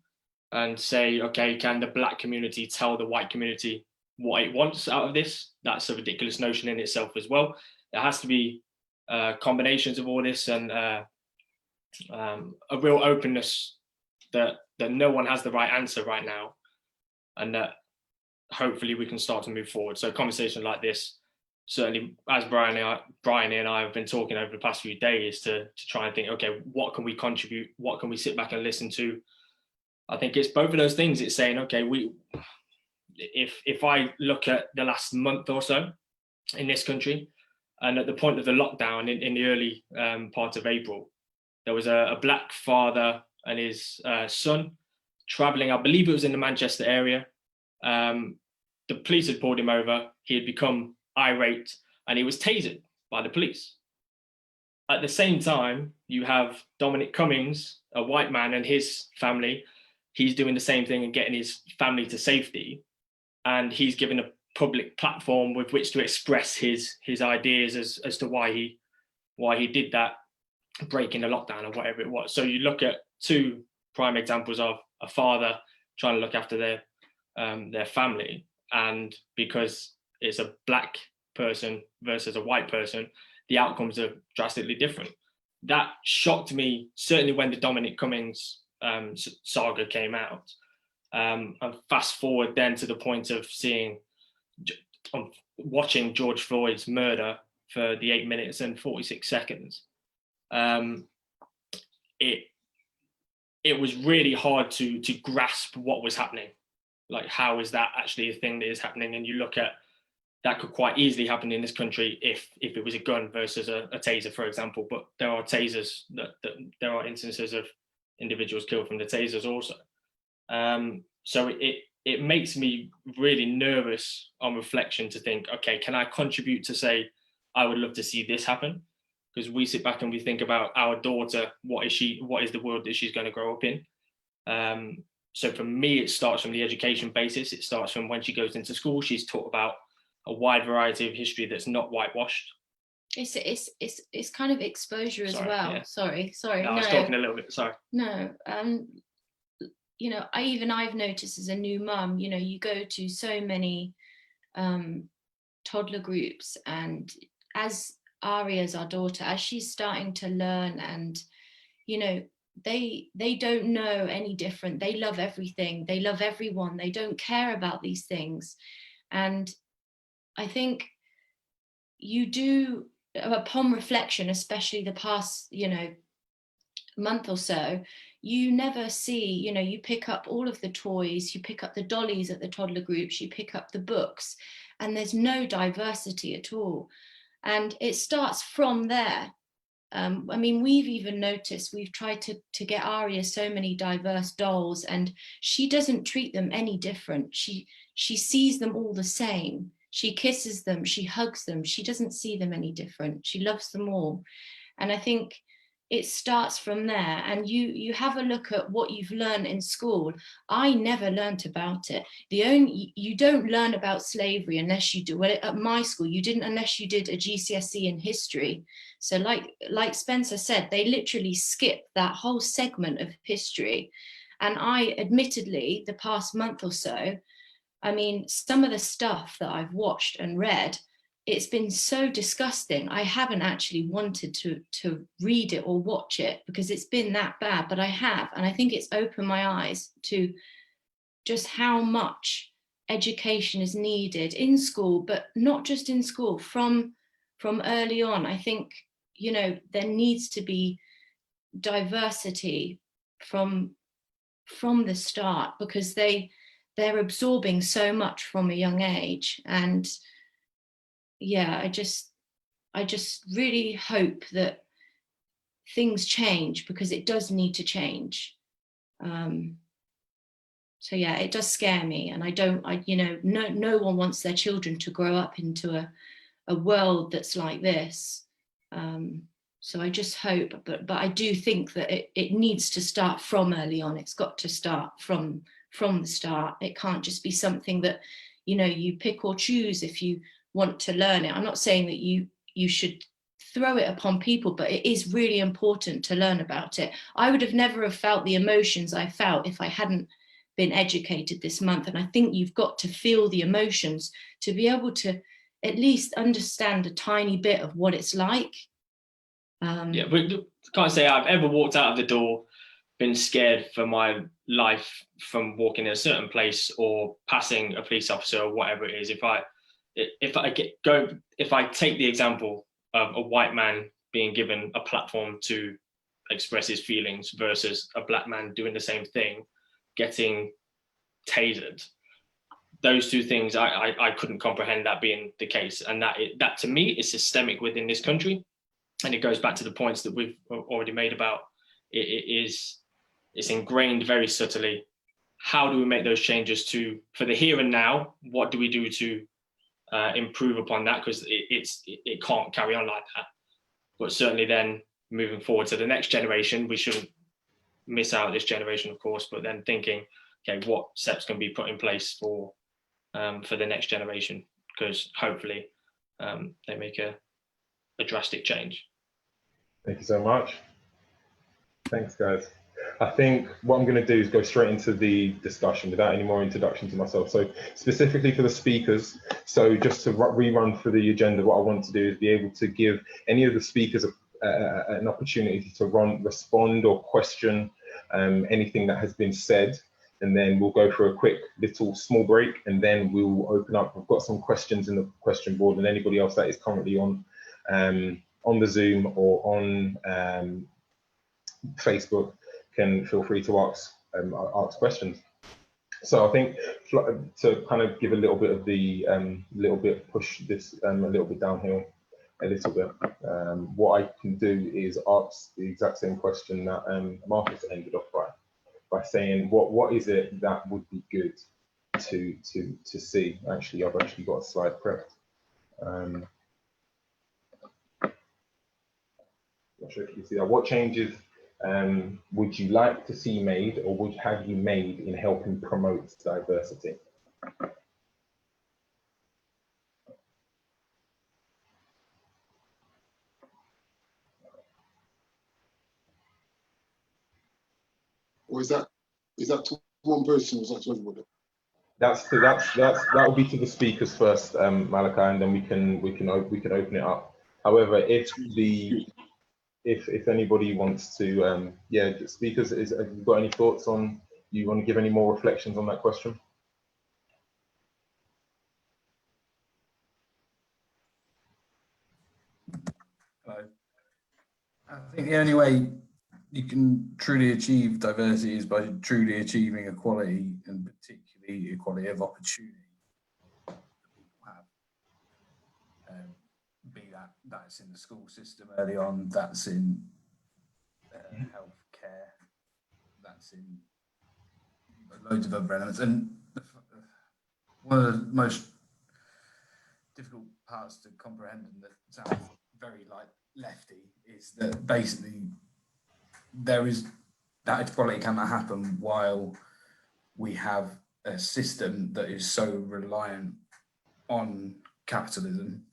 and say, okay, can the Black community tell the white community what it wants out of this? That's a ridiculous notion in itself as well. There has to be combinations of all this and a real openness that no one has the right answer right now, and that hopefully we can start to move forward. So a conversation like this certainly as Brian and I have been talking over the past few days to try and think, okay, what can we contribute? What can we sit back and listen to? I think it's both of those things. It's saying, okay, if I look at the last month or so in this country, and at the point of the lockdown in the early part of April, there was a black father and his son traveling, I believe it was in the Manchester area. The police had pulled him over. He had become irate and he was tasered by the police. At the same time, you have Dominic Cummings, a white man, and his family. He's doing the same thing and getting his family to safety. And he's given a public platform with which to express his ideas as to why he did that, breaking the lockdown or whatever it was. So you look at two prime examples of a father trying to look after their family, and because it's a black person versus a white person, the outcomes are drastically different. That shocked me, certainly when the Dominic Cummings saga came out. And fast forward then to the point of watching George Floyd's murder for the 8 minutes and 46 seconds. It was really hard to grasp what was happening. Like, how is that actually a thing that is happening? And you look at that could quite easily happen in this country if it was a gun versus a taser, for example. But there are tasers that there are instances of individuals killed from the tasers also. So it makes me really nervous on reflection to think, okay, can I contribute to say, I would love to see this happen? Because we sit back and we think about our daughter, what is the world that she's going to grow up in? So for me, it starts from the education basis. It starts from when she goes into school, she's taught about a wide variety of history that's not whitewashed. It's kind of exposure as well. Yeah. Sorry. No, I was talking a little bit, sorry. No, you know, I've noticed as a new mum, you know, you go to so many toddler groups, and as Aria's our daughter, as she's starting to learn, and, you know, they don't know any different. They love everything. They love everyone. They don't care about these things. And I think you do, upon reflection, especially the past, you know, month or so, you never see, you know, you pick up all of the toys, you pick up the dollies at the toddler groups, you pick up the books, and there's no diversity at all. And it starts from there. I mean, we've even noticed, we've tried to get Aria so many diverse dolls, and she doesn't treat them any different. She sees them all the same. She kisses them, she hugs them. She doesn't see them any different. She loves them all. And I think it starts from there. And you have a look at what you've learned in school. I never learned about it. You don't learn about slavery unless you do. Well, at my school, you didn't unless you did a GCSE in history. So like Spencer said, they literally skipped that whole segment of history. And I, admittedly, the past month or so, I mean, some of the stuff that I've watched and read, it's been so disgusting. I haven't actually wanted to read it or watch it because it's been that bad, but I have. And I think it's opened my eyes to just how much education is needed in school, but not just in school, from early on. I think, you know, there needs to be diversity from the start, because they're absorbing so much from a young age. And yeah, I just really hope that things change, because it does need to change. So yeah, it does scare me, and no one wants their children to grow up into a world that's like this. So I just hope, but I do think that it needs to start from early on. It's got to start from the start. It can't just be something that, you know, you pick or choose if you want to learn it. I'm not saying that you should throw it upon people, but it is really important to learn about it. I would have never have felt the emotions I felt if I hadn't been educated this month. And I think you've got to feel the emotions to be able to at least understand a tiny bit of what it's like. Yeah, but can't say I've ever walked out of the door, been scared for my life from walking in a certain place or passing a police officer or whatever it is. If if I take the example of a white man being given a platform to express his feelings versus a black man doing the same thing, getting tasered, those two things, I couldn't comprehend that being the case. And that to me is systemic within this country. And it goes back to the points that we've already made about it's ingrained very subtly. How do we make those changes for the here and now? What do we do to improve upon that? Because it can't carry on like that. But certainly then moving forward to the next generation, we shouldn't miss out this generation, of course, but then thinking, okay, what steps can be put in place for the next generation? Because hopefully they make a drastic change. Thank you so much. Thanks, guys. I think what I'm going to do is go straight into the discussion without any more introduction to myself. So specifically for the speakers, so just to rerun through the agenda, what I want to do is be able to give any of the speakers an opportunity to respond or question anything that has been said. And then we'll go for a quick little small break, and then we'll open up. We've got some questions in the question board, and anybody else that is currently on the Zoom or on Facebook can feel free to ask questions. So I think to kind of give a little bit of the push this a little bit downhill a little bit, what I can do is ask the exact same question that Marcus ended off by saying, what is it that would be good to see? Actually, I've actually got a slide prepped. Not sure if you see that. What changes would you like to see made, or have you made in helping promote diversity? Or is that to one person, or is that to everybody? That will be to the speakers first, Malachi, and then we can open it up. However, if anybody wants to, speakers, have you got any thoughts on? You want to give any more reflections on that question? Hello. I think the only way you can truly achieve diversity is by truly achieving equality, and particularly equality of opportunity that people have. Be that's in the school system early on, that's in healthcare, that's in loads of other elements. And one of the most difficult parts to comprehend, and that sounds very like lefty, is that basically there is that equality cannot happen while we have a system that is so reliant on capitalism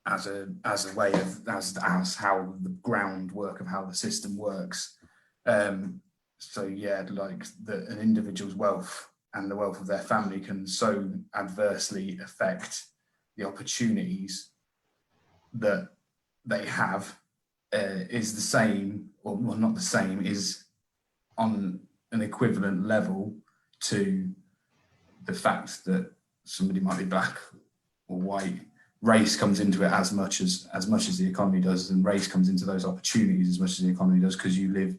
as a way of as how the groundwork of how the system works. So yeah, like an individual's wealth and the wealth of their family can so adversely affect the opportunities that they have, is the same, or well, not the same, is on an equivalent level to the fact that somebody might be black or white. Race comes into it as much as the economy does, and race comes into those opportunities as much as the economy does, because you live,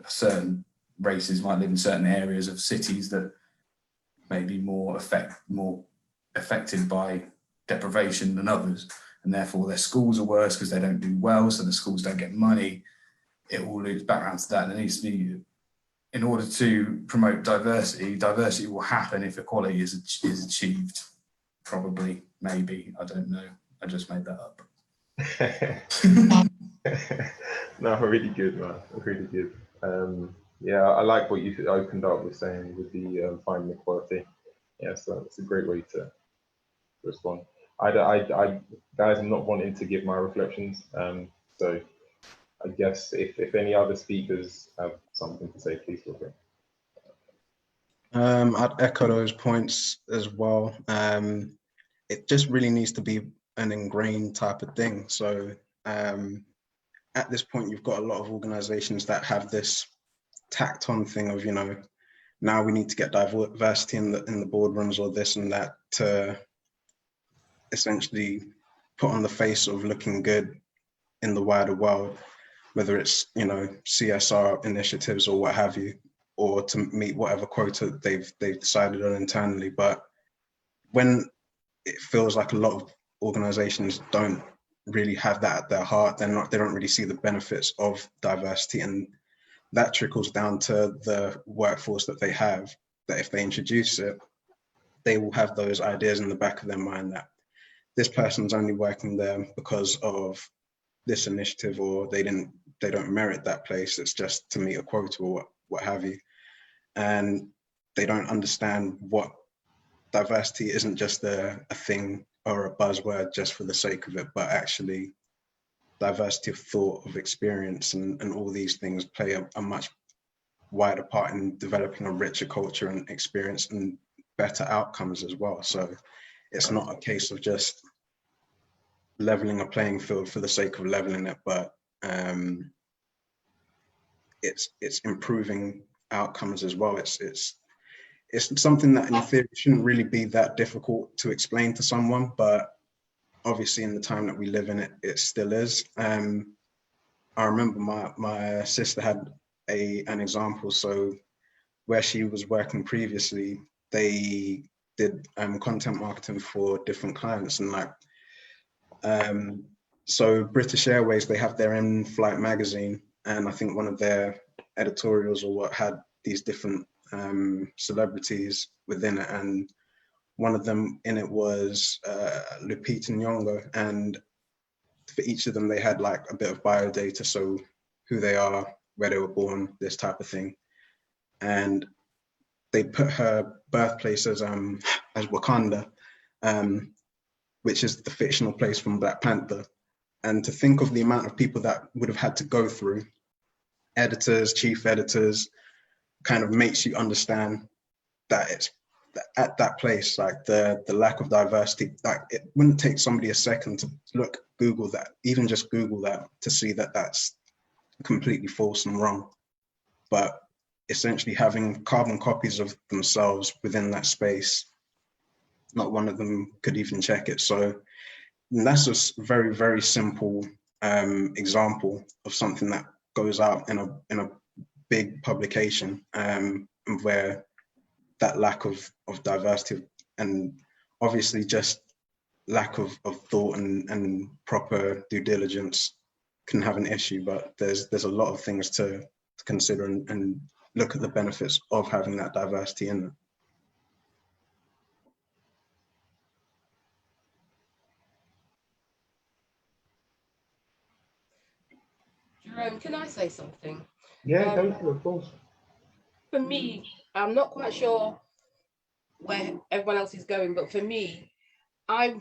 certain races might live in certain areas of cities that may be more affected by deprivation than others, and therefore their schools are worse because they don't do well, so the schools don't get money. It all loops back around to that, and it needs to be, in order to promote diversity will happen if equality is achieved. Probably, maybe, I don't know. I just made that up. No, really good, man. Really good. Yeah, I like what you opened up with saying with the finding equality. Yeah, so it's a great way to respond. Guys, I'm not wanting to give my reflections. So I guess if any other speakers have something to say, please feel free. I'd echo those points as well. It just really needs to be an ingrained type of thing. So at this point, you've got a lot of organizations that have this tacked on thing of, now we need to get diversity in the boardrooms or this and that to essentially put on the face of looking good in the wider world, whether it's, you know, CSR initiatives or what have you, or to meet whatever quota they've decided on internally. But when it feels like a lot of organizations don't really have that at their heart, they don't really see the benefits of diversity, and that trickles down to the workforce that they have, that if they introduce it, they will have those ideas in the back of their mind that this person's only working there because of this initiative, or they don't merit that place, it's just to meet a quota or what have you. And they don't understand what diversity isn't just a thing or a buzzword just for the sake of it, but actually diversity of thought, of experience, and all these things play a much wider part in developing a richer culture and experience and better outcomes as well. So it's not a case of just leveling a playing field for the sake of leveling it, but it's improving outcomes as well. It's something that in theory shouldn't really be that difficult to explain to someone, but obviously in the time that we live in, it still is. I remember my sister had an example. So where she was working previously, they did content marketing for different clients, and like, so British Airways, they have their in-flight magazine, and I think one of their editorials or what had these different celebrities within it, and one of them in it was Lupita Nyong'o, and for each of them they had like a bit of bio data, so who they are, where they were born, this type of thing, and they put her birthplace as Wakanda, which is the fictional place from Black Panther. And to think of the amount of people that would have had to go through, editors, chief editors, kind of makes you understand that it's at that place, like the lack of diversity, like it wouldn't take somebody a second to Google that, even just Google that, to see that that's completely false and wrong. But essentially having carbon copies of themselves within that space, not one of them could even check it. So that's a very, very simple example of something that goes out in a big publication, where that lack of diversity and obviously just lack of thought and proper due diligence can have an issue. But there's a lot of things to consider and look at the benefits of having that diversity in it. Jerome, can I say something? Yeah, go for it, of course. For me, I'm not quite sure where everyone else is going, but for me, I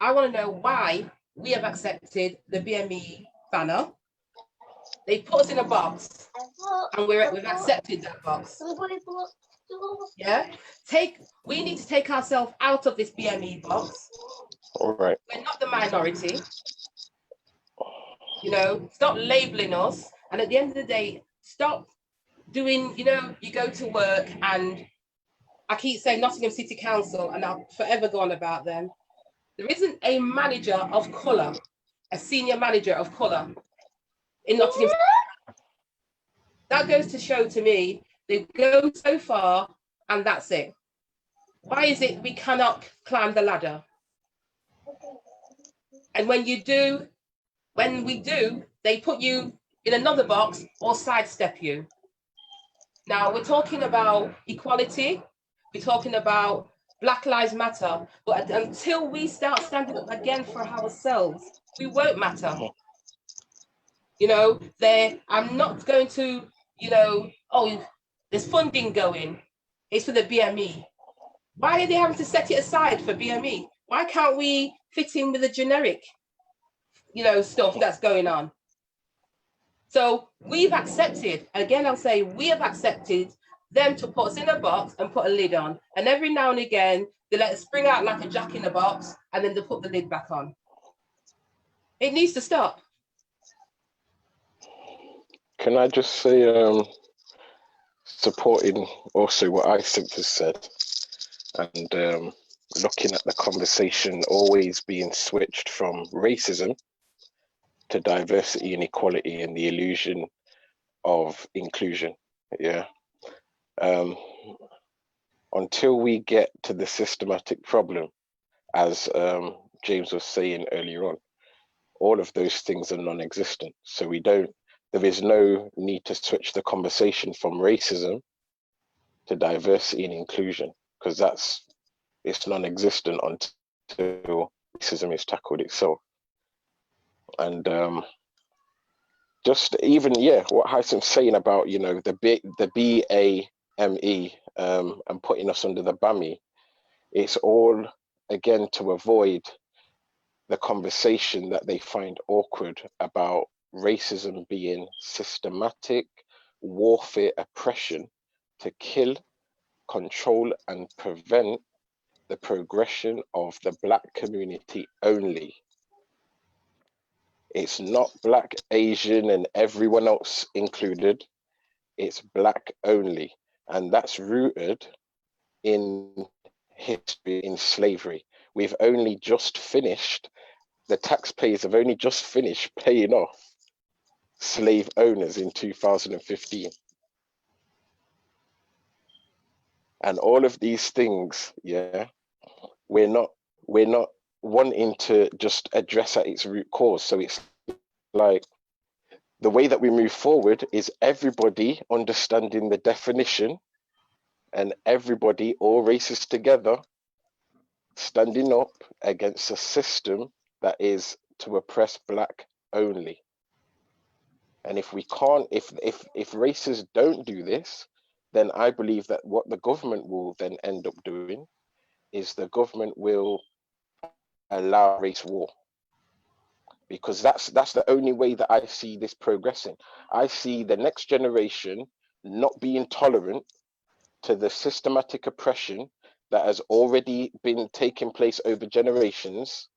want to know why we have accepted the BME banner. They put us in a box, and we've accepted that box. Yeah, we need to take ourselves out of this BME box. All right. We're not the minority. You know, stop labeling us, and at the end of the day, stop doing, you know, you go to work, and I keep saying Nottingham City Council, and I'll forever go on about them. There isn't a manager of colour, a senior manager of colour in Nottingham City. That goes to show to me, they go so far and that's it. Why is it we cannot climb the ladder? And when we do, they put you in another box or sidestep you. Now we're talking about equality, we're talking about Black Lives Matter, but until we start standing up again for ourselves, we won't matter. You know, I'm not going to, you know, oh, there's funding going, it's for the BME. Why are they having to set it aside for BME? Why can't we fit in with the generic, you know, stuff that's going on? So we've accepted, again, I'll say we have accepted them to put us in a box and put a lid on. And every now and again, they let us spring out like a jack in the box, and then they put the lid back on. It needs to stop. Can I just say, supporting also what Isaac has said, and looking at the conversation always being switched from racism to diversity and equality and the illusion of inclusion. Yeah. Until we get to the systematic problem, as James was saying earlier on, all of those things are non-existent. So there is no need to switch the conversation from racism to diversity and inclusion, because it's non-existent until racism is tackled itself. And just even, what Hysam's saying about, the BAME and putting us under the BAME, it's all, again, to avoid the conversation that they find awkward about racism being systematic warfare oppression to kill, control, and prevent the progression of the Black community only. It's not Black, Asian, and everyone else included. It's Black only. And that's rooted in history, in slavery. We've only just finished, the taxpayers have only just finished paying off slave owners in 2015. And all of these things, we're not wanting to just address at its root cause. So it's like the way that we move forward is everybody understanding the definition and everybody, all races together, standing up against a system that is to oppress Black only. And if we can't, if races don't do this, then I believe that what the government will then end up doing is the government will allow race war, because that's the only way that I see this progressing. I see the next generation not being tolerant to the systematic oppression that has already been taking place over generations,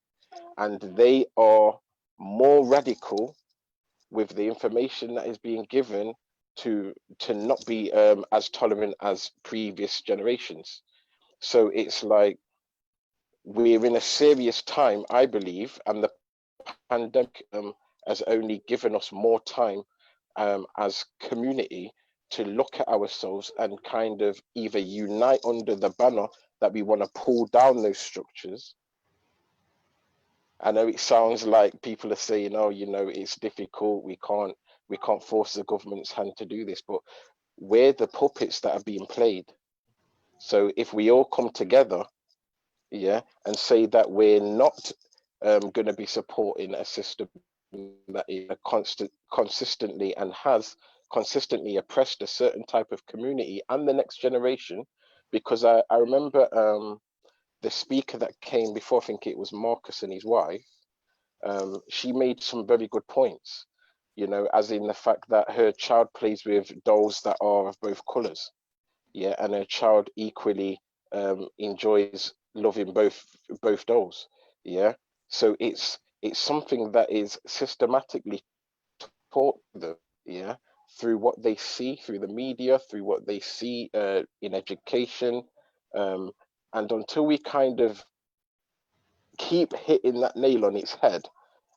and they are more radical with the information that is being given to not be as tolerant as previous generations. So it's like we're in a serious time, I believe, and the pandemic has only given us more time as community to look at ourselves and kind of either unite under the banner that we want to pull down those structures. I know it sounds like people are saying, oh, it's difficult, we can't force the government's hand to do this, but we're the puppets that are being played. So if we all come together, and say that we're not going to be supporting a system that is consistently and has consistently oppressed a certain type of community and the next generation, because I remember the speaker that came before, I think it was Marcus and his wife, she made some very good points, as in the fact that her child plays with dolls that are of both colors, and her child equally enjoys loving both dolls, so it's something that is systematically taught them, through what they see through the media, through what they see in education, and until we kind of keep hitting that nail on its head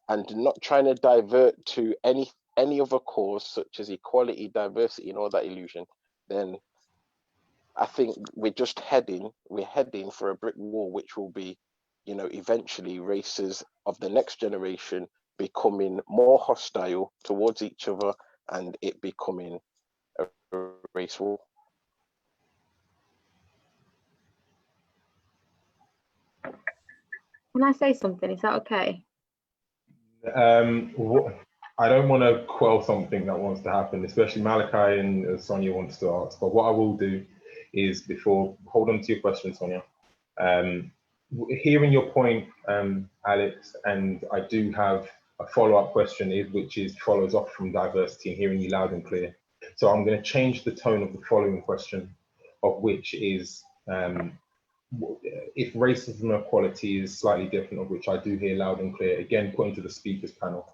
and not trying to divert to any other cause such as equality, diversity, and all that illusion, then I think we're heading for a brick wall, which will be, eventually races of the next generation becoming more hostile towards each other and it becoming a race war. Can I say something? Is that okay? I don't want to quell something that wants to happen, especially Malachi and Sonia wants to ask, but what I will do is hold on to your question, Sonia. Hearing your point, Alex, and I do have a follow-up question which follows off from diversity and hearing you loud and clear. So I'm going to change the tone of the following question, of which is, if racism and equality is slightly different, of which I do hear loud and clear, again, pointing to the speakers panel,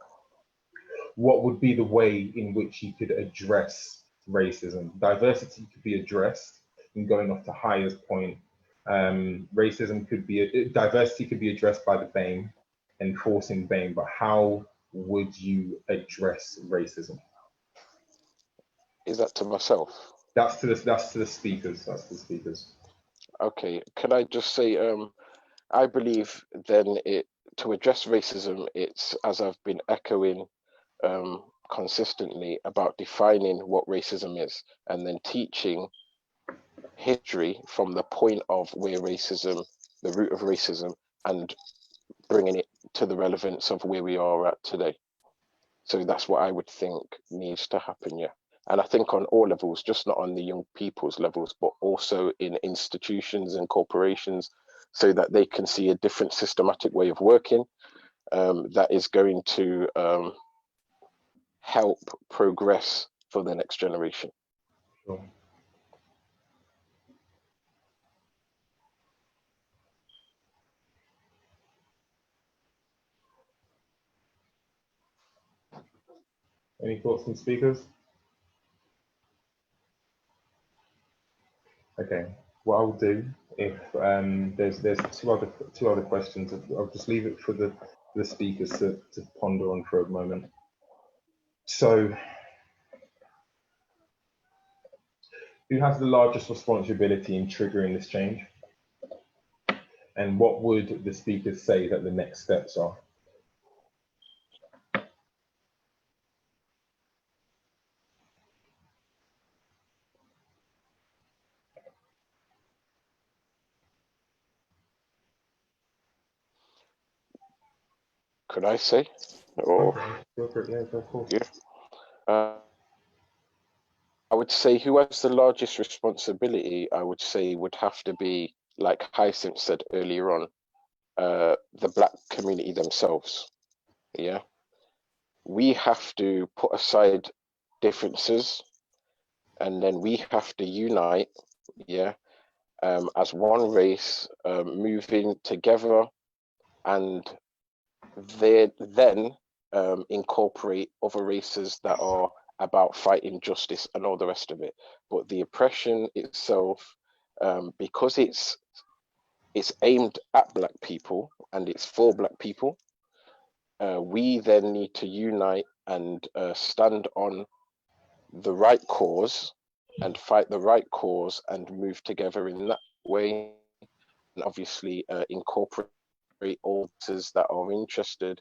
what would be the way in which you could address racism. Diversity could be addressed, and going off to Haya's point, racism could be, diversity could be addressed by the BAME, enforcing BAME, but how would you address racism? Is that to myself? That's to the speakers. That's the speakers. Okay, can I just say, I believe then to address racism, it's, as I've been echoing consistently, about defining what racism is and then teaching history from the point of where racism, the root of racism, and bringing it to the relevance of where we are at today. So that's what I would think needs to happen, yeah. And I think on all levels, just not on the young people's levels, but also in institutions and corporations, so that they can see a different systematic way of working that is going to help progress for the next generation. Sure. Any thoughts from speakers? Okay, what I'll do, if there's two other questions, I'll just leave it for the speakers to ponder on for a moment. So, who has the largest responsibility in triggering this change? And what would the speakers say that the next steps are? Could I say? Or Go for it, yeah, go for it. Yeah. I would say who has the largest responsibility, I would say would have to be, like Hyacinth said earlier on, the Black community themselves. Yeah. We have to put aside differences and then we have to unite, yeah, as one race, moving together, and then incorporate other races that are about fighting justice and all the rest of it. But the oppression itself, because it's aimed at Black people and it's for Black people, we then need to unite and stand on the right cause and fight the right cause and move together in that way, and obviously incorporate all those that are interested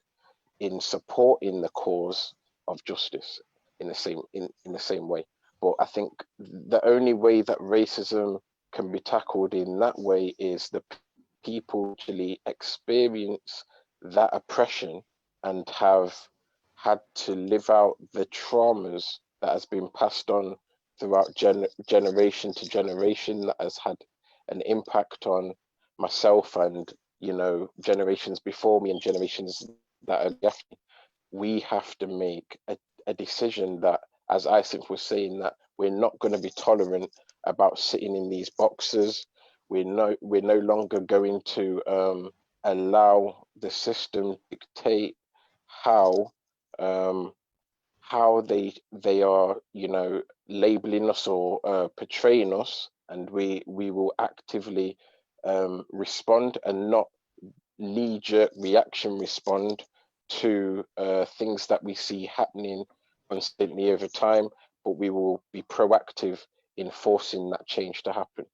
in supporting the cause of justice in the same way. But I think the only way that racism can be tackled in that way is the people actually experience that oppression and have had to live out the traumas that has been passed on throughout generation to generation, that has had an impact on myself and, you know, generations before me and generations that are after me. We have to make a decision that, as Hyacinth was saying, that we're not going to be tolerant about sitting in these boxes. We're no longer going to allow the system dictate how they are, you know, labeling us or portraying us, and we will actively respond and not knee-jerk reaction respond to things that we see happening constantly over time, but we will be proactive in forcing that change to happen.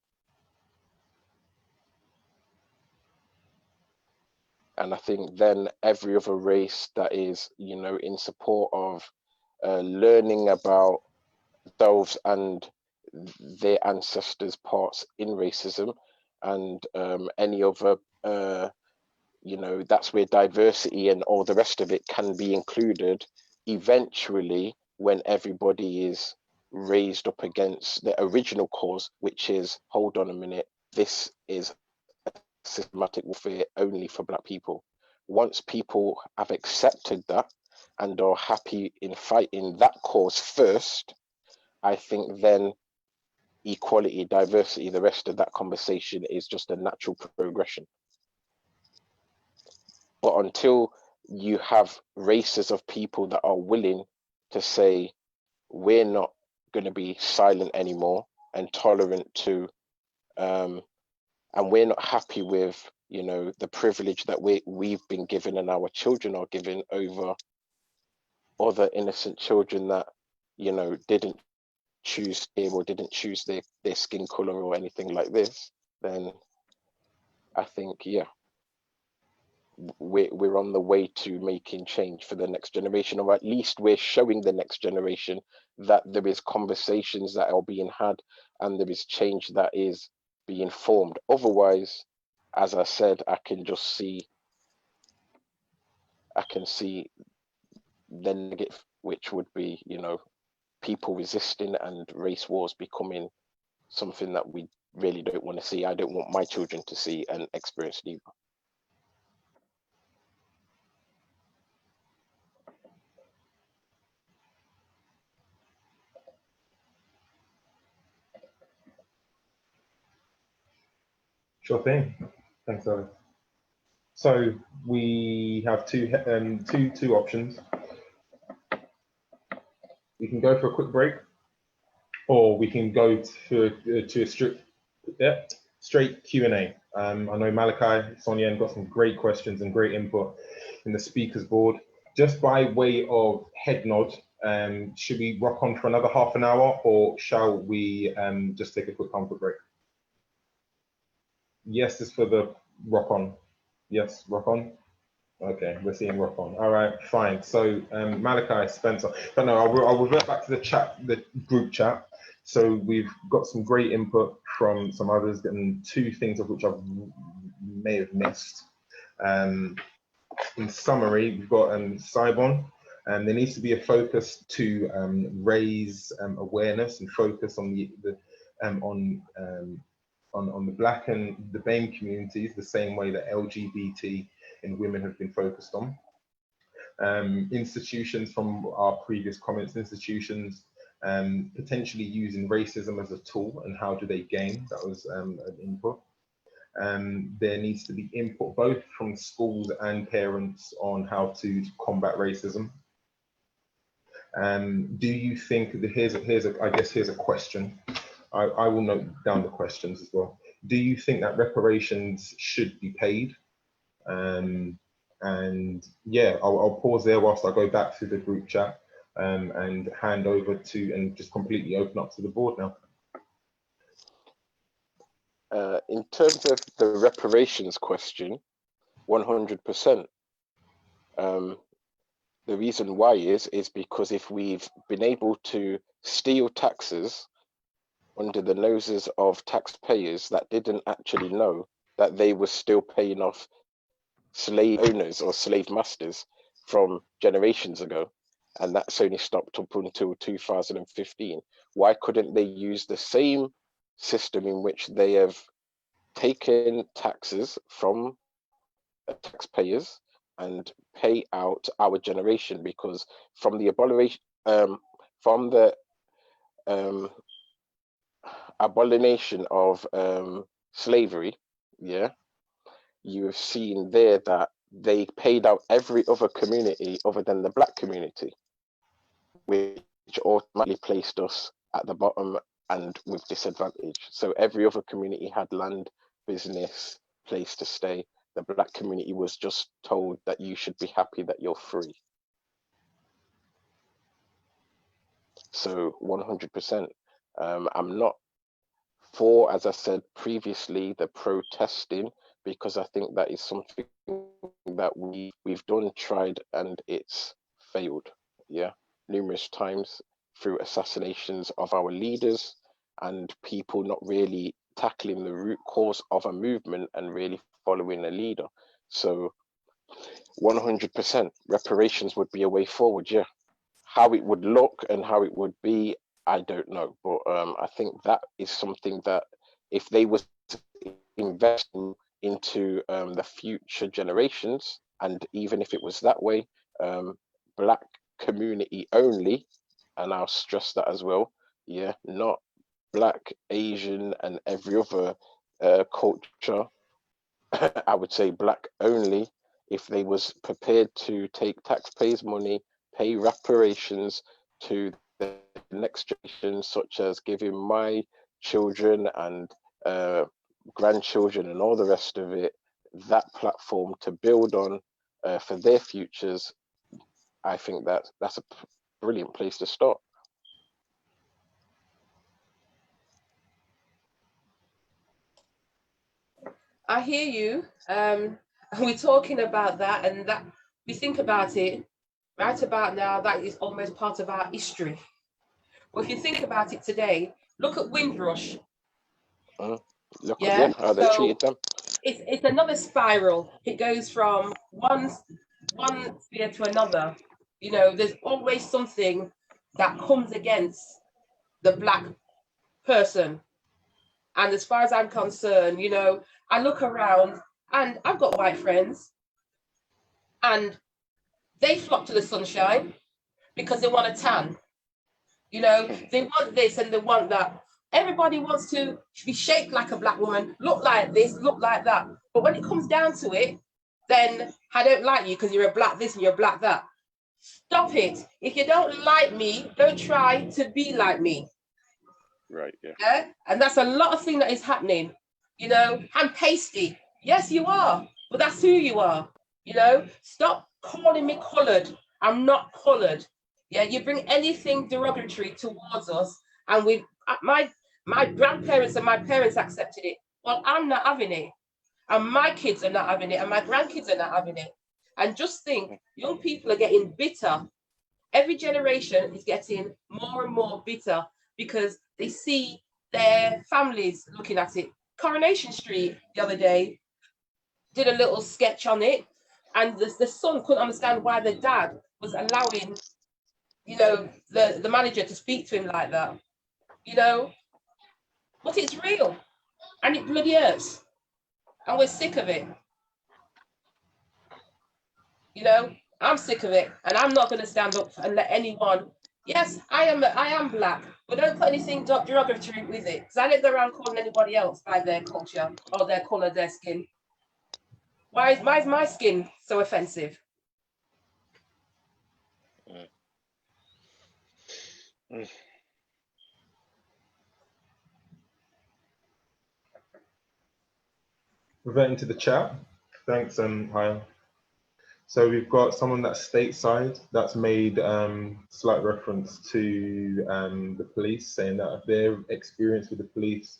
And I think then every other race that is, you know, in support of learning about themselves and their ancestors' parts in racism, and any other, you know, that's where diversity and all the rest of it can be included eventually, when everybody is raised up against the original cause, which is, hold on a minute, this is systematic warfare only for Black people. Once people have accepted that and are happy in fighting that cause first, I think then equality, diversity, the rest of that conversation is just a natural progression. But until you have races of people that are willing to say, we're not going to be silent anymore and tolerant to, and we're not happy with, you know, the privilege that we've been given and our children are given over other innocent children that, you know, didn't choose him or didn't choose their skin color or anything like this, then I think, yeah, we're on the way to making change for the next generation, or at least we're showing the next generation that there is conversations that are being had and there is change that is being formed. Otherwise, as I said, I can see the negative, which would be, you know, people resisting and race wars becoming something that we really don't want to see. I don't want my children to see and experience either. Sure thing. Thanks, Alex. So we have two options. We can go for a quick break, or we can go to a straight Q&A. I know Malachi, Sonia, and got some great questions and great input in the speakers board. Just by way of head nod, should we rock on for another half an hour, or shall we just take a quick comfort break? Yes, it's for the rock on. Yes, rock on. Okay, we're seeing rock on. All right, fine. So Malachi, Spencer, but no, I'll revert back to the group chat. So we've got some great input from some others, and two things of which I may have missed. In summary, we've got Sibon, and there needs to be a focus to raise awareness and focus on on the Black and the BAME communities, the same way that LGBT and women have been focused on. Institutions, from our previous comments, institutions potentially using racism as a tool, and how do they gain? That was an input. There needs to be input both from schools and parents on how to combat racism. Do you think that here's a question. I will note down the questions as well. Do you think that reparations should be paid? And yeah, I'll pause there whilst I go back to the group chat and hand over to, and just completely open up to the board now. In terms of the reparations question, 100%. The reason why is because if we've been able to steal taxes under the noses of taxpayers that didn't actually know that they were still paying off slave owners or slave masters from generations ago, and that's only stopped up until 2015, why couldn't they use the same system in which they have taken taxes from taxpayers and pay out our generation? Because from the abomination of slavery, yeah, you have seen there that they paid out every other community other than the Black community, which automatically placed us at the bottom and with disadvantage. So every other community had land, business, place to stay. The Black community was just told that you should be happy that you're free. So 100%. I'm not for, as I said previously, the protesting, because I think that is something that we've done, tried, and it's failed, yeah, numerous times through assassinations of our leaders and people not really tackling the root cause of a movement and really following a leader. So 100% reparations would be a way forward, yeah. How it would look and how it would be, I don't know, but I think that is something that if they were to invest into the future generations, and even if it was that way, Black community only, and I'll stress that as well, yeah, not Black, Asian, and every other culture, I would say Black only, if they was prepared to take taxpayers' money, pay reparations to the next generation, such as giving my children and grandchildren and all the rest of it that platform to build on for their futures, I think that's a brilliant place to start. I hear you. We're talking about that, and that we think about it right about now. That is almost part of our history. Well, if you think about it today, look at Windrush. Look at how they treated them. It's another spiral. It goes from one sphere to another. You know, there's always something that comes against the Black person. And as far as I'm concerned, you know, I look around and I've got white friends and they flock to the sunshine because they want a tan. You know, they want this and they want that. Everybody wants to be shaped like a Black woman, look like this, look like that. But when it comes down to it, then I don't like you because you're a Black this and you're a Black that. Stop it. If you don't like me, don't try to be like me. Right, Yeah. And that's a lot of thing that is happening. You know, I'm pasty. Yes, you are. But that's who you are. You know, stop calling me colored. I'm not colored. Yeah, you bring anything derogatory towards us, and my grandparents and my parents accepted it. Well, I'm not having it. And my kids are not having it, and my grandkids are not having it. And just think, young people are getting bitter. Every generation is getting more and more bitter because they see their families looking at it. Coronation Street the other day did a little sketch on it, and the son couldn't understand why the dad was allowing, you know, the manager to speak to him like that. You know, but it's real, and it bloody hurts, and we're sick of it. You know, I'm sick of it, and I'm not going to stand up and let anyone. Yes, I am Black, but don't put anything derogatory with it, because I don't go around calling anybody else by their culture or their color, their skin. Why is my skin so offensive? Reverting to the chat, thanks, Haya. So we've got someone that's stateside that's made slight reference to the police, saying that their experience with the police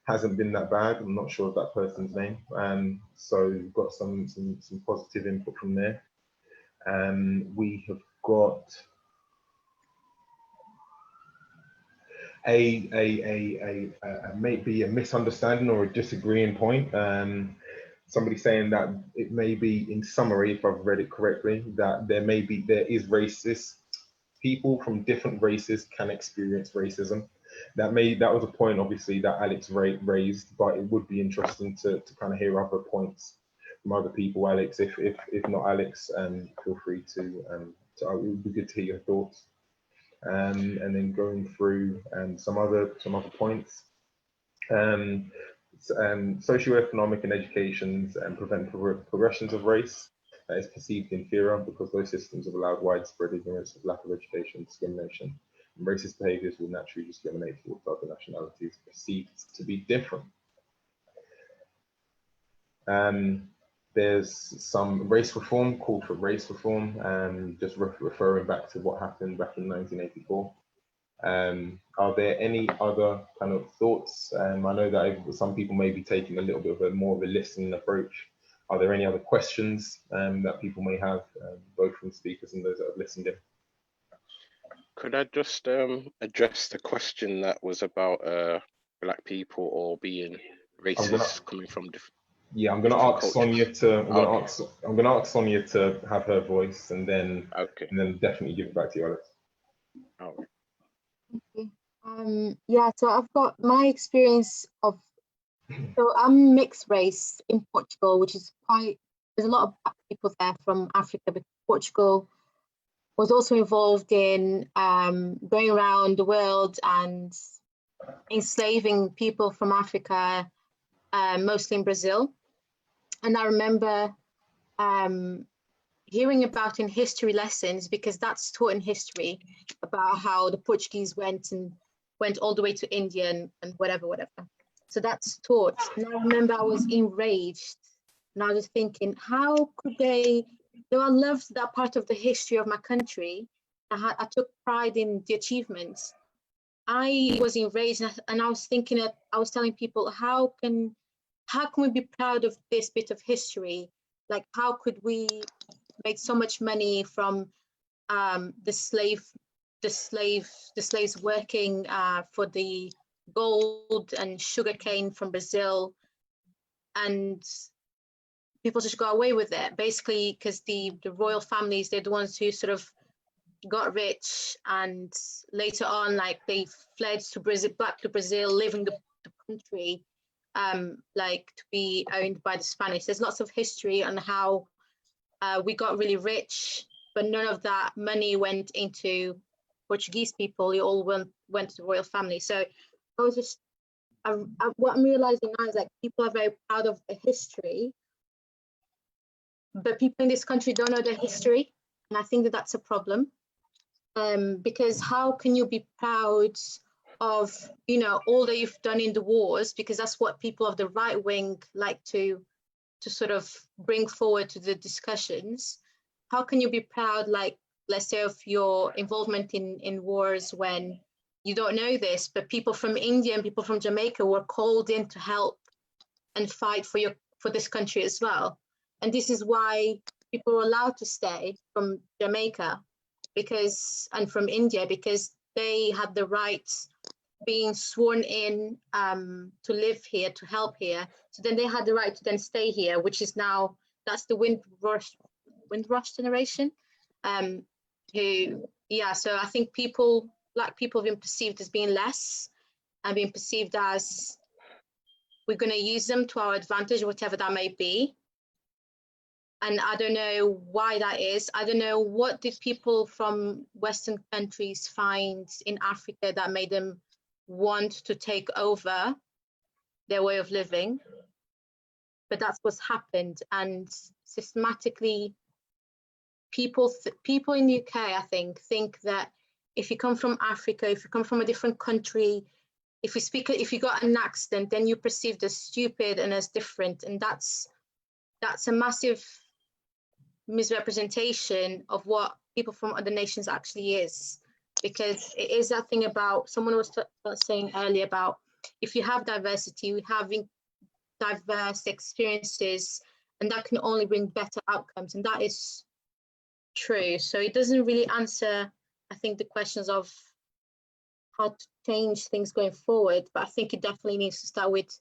hasn't been that bad. I'm not sure of that person's name. So we've got some positive input from there. We have got maybe a misunderstanding or a disagreeing point. Somebody saying that it may be, in summary, if I've read it correctly, that there is racist people from different races can experience racism. That was a point, obviously, that Alex raised, but it would be interesting to kind of hear other points from other people. Alex, if not Alex, feel free to it would be good to hear your thoughts. And then going through some other points. Socioeconomic and educations and prevent progressions of race that is perceived inferior because those systems have allowed widespread ignorance of lack of education, discrimination, and racist behaviours will naturally discriminate towards other nationalities perceived to be different. There's some race reform, called for race reform, just referring back to what happened back in 1984. Are there any other kind of thoughts? I know that some people may be taking a little bit of more of a listening approach. Are there any other questions that people may have, both from speakers and those that have listened in? Could I just address the question that was about Black people or being racist coming from different? Yeah, I'm going to ask Sonia to. I'm going to ask Sonia to have her voice, and then definitely give it back to you, Alex. Oh. Okay. Yeah, so I've got my experience of. So I'm mixed race in Portugal, which is there's a lot of Black people there from Africa, but Portugal was also involved in going around the world and enslaving people from Africa, mostly in Brazil. And I remember hearing about in history lessons, because that's taught in history about how the Portuguese went all the way to India and whatever. So that's taught. And I remember I was enraged, and I was thinking, how could they, though I loved that part of the history of my country, I took pride in the achievements. I was enraged, and I was thinking that I was telling people, how can we be proud of this bit of history? Like, how could we make so much money from the slaves working for the gold and sugarcane from Brazil, and people just got away with it, basically because the royal families, they're the ones who sort of got rich, and later on, like, they fled to Brazil, back to Brazil, leaving the country like to be owned by the Spanish. There's lots of history on how we got really rich, but none of that money went into Portuguese people. It all went to the royal family. So I was just, what I'm realizing now is, like, people are very proud of the history, but people in this country don't know their history, and I think that that's a problem. Because how can you be proud of, you know, all that you've done in the wars, because that's what people of the right wing like to sort of bring forward to the discussions. How can you be proud, like, let's say, of your involvement in wars when you don't know this, but people from India and people from Jamaica were called in to help and fight for this country as well. And this is why people were allowed to stay from Jamaica and from India, because they had the rights, being sworn in to live here, to help here. So then they had the right to then stay here, which is now, that's the Windrush generation. So I think Black people have been perceived as being less, and being perceived as we're going to use them to our advantage, whatever that may be. And I don't know why that is. I don't know, what did people from Western countries find in Africa that made them want to take over their way of living? But that's what's happened. And systematically, people in the UK, I think that if you come from Africa, if you come from a different country, if you got an accent, then you're perceived as stupid and as different. And that's a massive misrepresentation of what people from other nations actually is, because it is that thing about, someone was saying earlier about, if you have diversity, we having diverse experiences, and that can only bring better outcomes, and that is true. So it doesn't really answer, I think, the questions of how to change things going forward, but I think it definitely needs to start with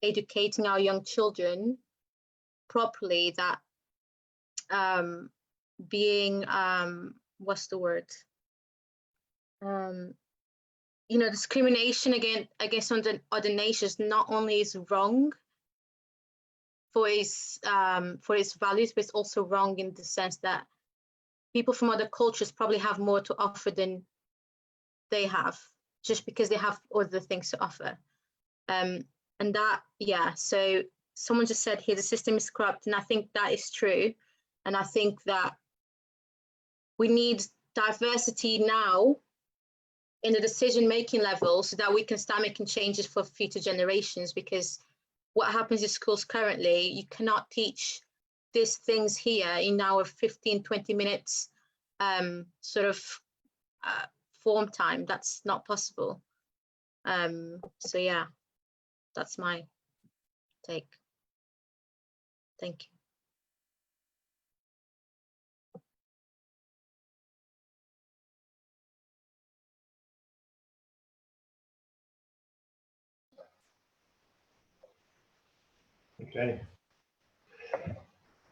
educating our young children properly, that being what's the word, discrimination against other nations not only is wrong for its values, but it's also wrong in the sense that people from other cultures probably have more to offer than they have, just because they have other things to offer. And that, so someone just said here, the system is corrupt, and I think that is true. And I think that we need diversity now in the decision-making level, so that we can start making changes for future generations. Because what happens in schools currently, you cannot teach these things here in our 15-20 minutes form time. That's not possible. So yeah, that's my take. Thank you. Okay.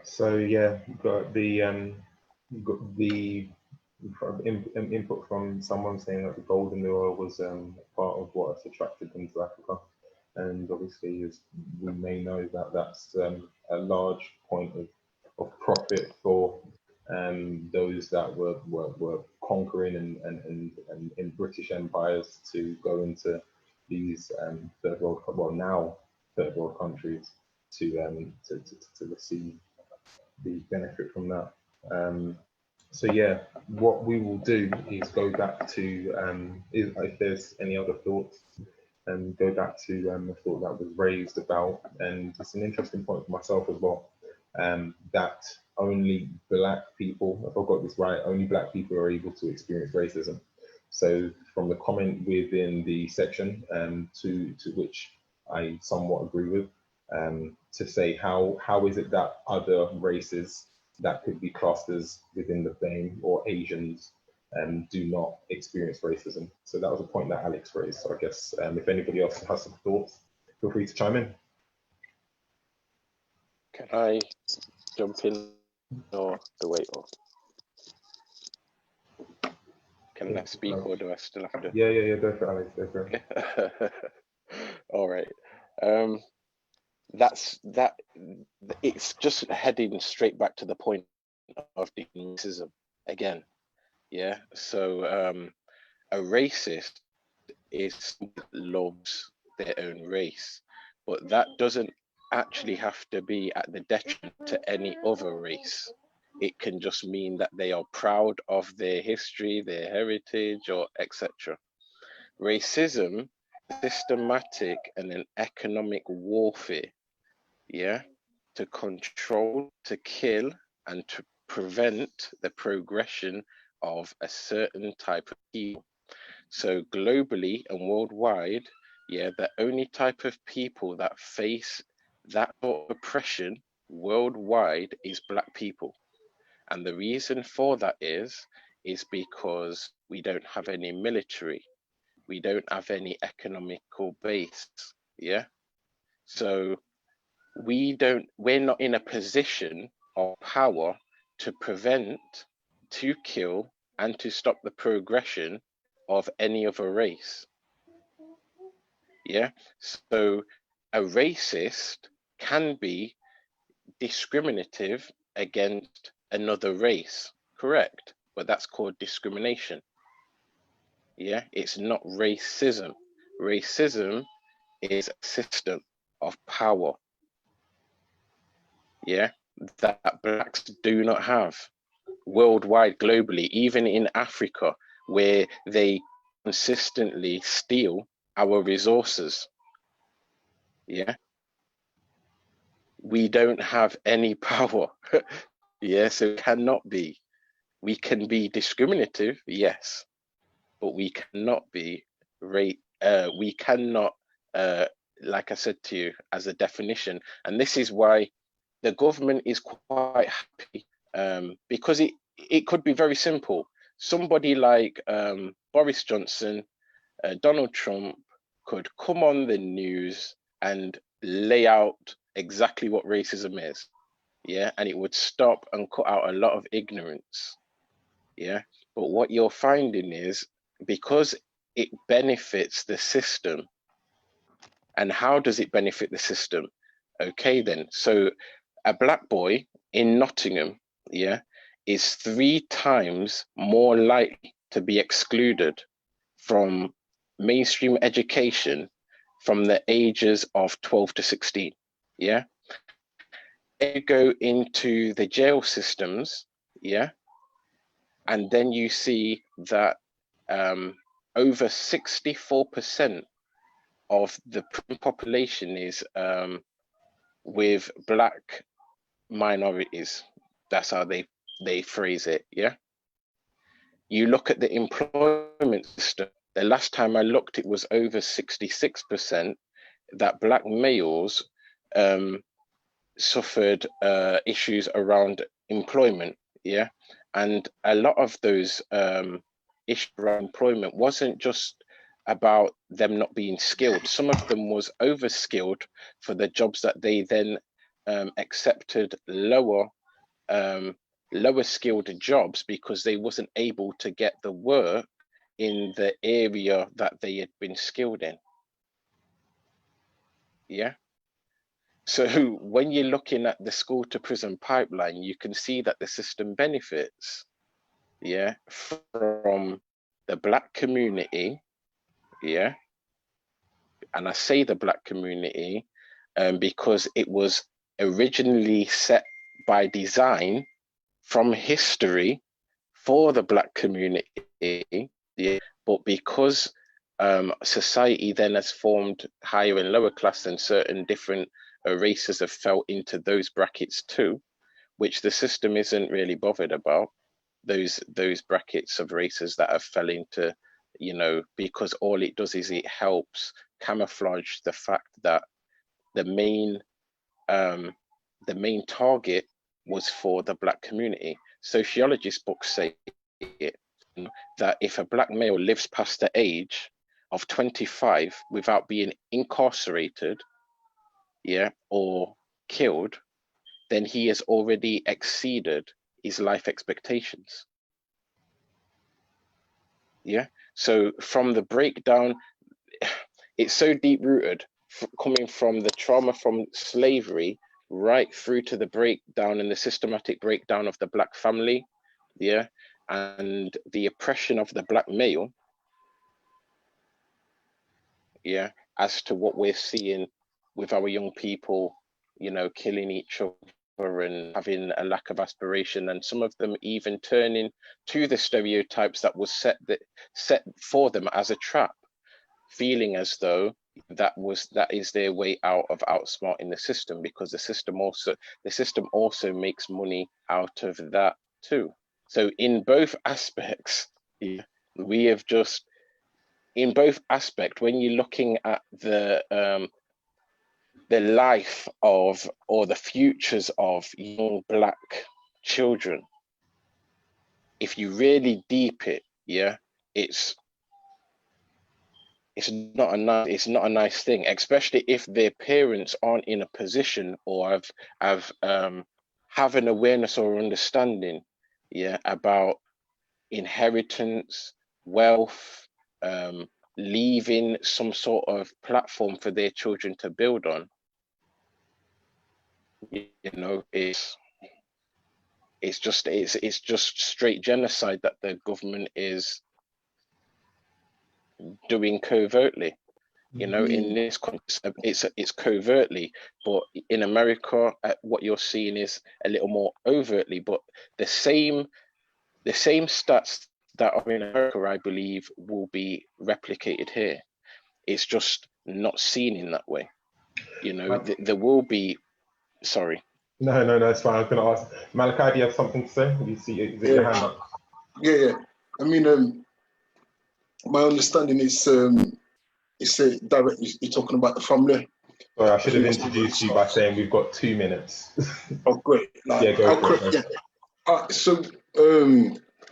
So yeah, we've got the input from someone saying that the gold in the oil was part of what has attracted them to Africa, and obviously, as we may know, that that's a large point of profit for those that were conquering and in British empires to go into these third world countries to receive the benefit from that. So yeah, what we will do is go back to, if there's any other thoughts, and go back to a thought that was raised about, and it's an interesting point for myself as well, that only Black people, if I got this right, only Black people are able to experience racism. So from the comment within the section, to which I somewhat agree with, to say how is it that other races that could be classed as within the BAME or Asians do not experience racism. So that was a point that Alex raised. So I guess if anybody else has some thoughts, feel free to chime in. Can I jump in or the wait off? Can I speak or do I still have to? Yeah, go for it, Alex, go for it. All right. It's just heading straight back to the point of the racism again. Yeah. So a racist is loves their own race, but that doesn't actually have to be at the detriment to any other race. It can just mean that they are proud of their history, their heritage, or etc. Racism, systematic and an economic warfare, yeah, to control, to kill, and to prevent the progression of a certain type of people. So globally and worldwide, yeah, the only type of people that face that sort of oppression worldwide is Black people. And the reason for that is because we don't have any military, we don't have any economical base, yeah? So we're not in a position of power to prevent, to kill, and to stop the progression of any other race. Yeah, so a racist can be discriminative against another race, correct? But that's called discrimination. Yeah, it's not racism. Racism is a system of power. Yeah, that Blacks do not have worldwide, globally, even in Africa, where they consistently steal our resources. Yeah, we don't have any power. Yeah, so it cannot be. We can be discriminative, yes, but we cannot be we cannot, like I said to you, as a definition, and this is why the government is quite happy, because it could be very simple. Somebody like Boris Johnson, Donald Trump could come on the news and lay out exactly what racism is, yeah, and it would stop and cut out a lot of ignorance, yeah. But what you're finding is, because it benefits the system, and how does it benefit the system? Okay, then, so a Black boy in Nottingham, yeah, is 3 times more likely to be excluded from mainstream education from the ages of 12 to 16, yeah? You go into the jail systems, yeah, and then you see that over 64% of the population is with Black minorities. That's how they phrase it, yeah? You look at the employment system. The last time I looked, it was over 66% that Black males suffered issues around employment, yeah? And a lot of those issues around employment wasn't just about them not being skilled. Some of them was over-skilled for the jobs that they then accepted lower skilled jobs because they wasn't able to get the work in the area that they had been skilled in. Yeah. So when you're looking at the school to prison pipeline, you can see that the system benefits, yeah, from the Black community, yeah. And I say the Black community because it was originally set by design from history for the Black community, yeah, but because society then has formed higher and lower class, and certain different races have fell into those brackets too, which the system isn't really bothered about, those brackets of races that have fell into, you know, because all it does is it helps camouflage the fact that the main target was for the Black community. Sociologist books say it, that if a Black male lives past the age of 25 without being incarcerated, yeah, or killed, then he has already exceeded his life expectations. Yeah. So from the breakdown, it's so deep rooted, coming from the trauma from slavery right through to the breakdown and the systematic breakdown of the Black family, yeah, and the oppression of the Black male, yeah, as to what we're seeing with our young people, you know, killing each other and having a lack of aspiration, and some of them even turning to the stereotypes that was set for them as a trap, feeling as though that is their way out of outsmarting the system, because the system also makes money out of that too. So in both aspects, yeah, we have just, in both aspects, when you're looking at the life of, or the futures of young Black children, if you really deep it, yeah, it's not a nice thing, especially if their parents aren't in a position or have an awareness or understanding, yeah, about inheritance, wealth, leaving some sort of platform for their children to build on. You know, it's just straight genocide that the government is doing covertly. You know, in this context, it's covertly, but in America, what you're seeing is a little more overtly. But the same stats that are in America, I believe, will be replicated here. It's just not seen in that way. You know, there will be. Sorry. No, it's fine. I was going to ask Malachi, do you have something to say? You see, is it your hand up? Yeah. I mean, my understanding is directly you're talking about the family. Sorry, I should have introduced you by saying we've got 2 minutes. Oh, great. Yeah, go for it. Yeah. So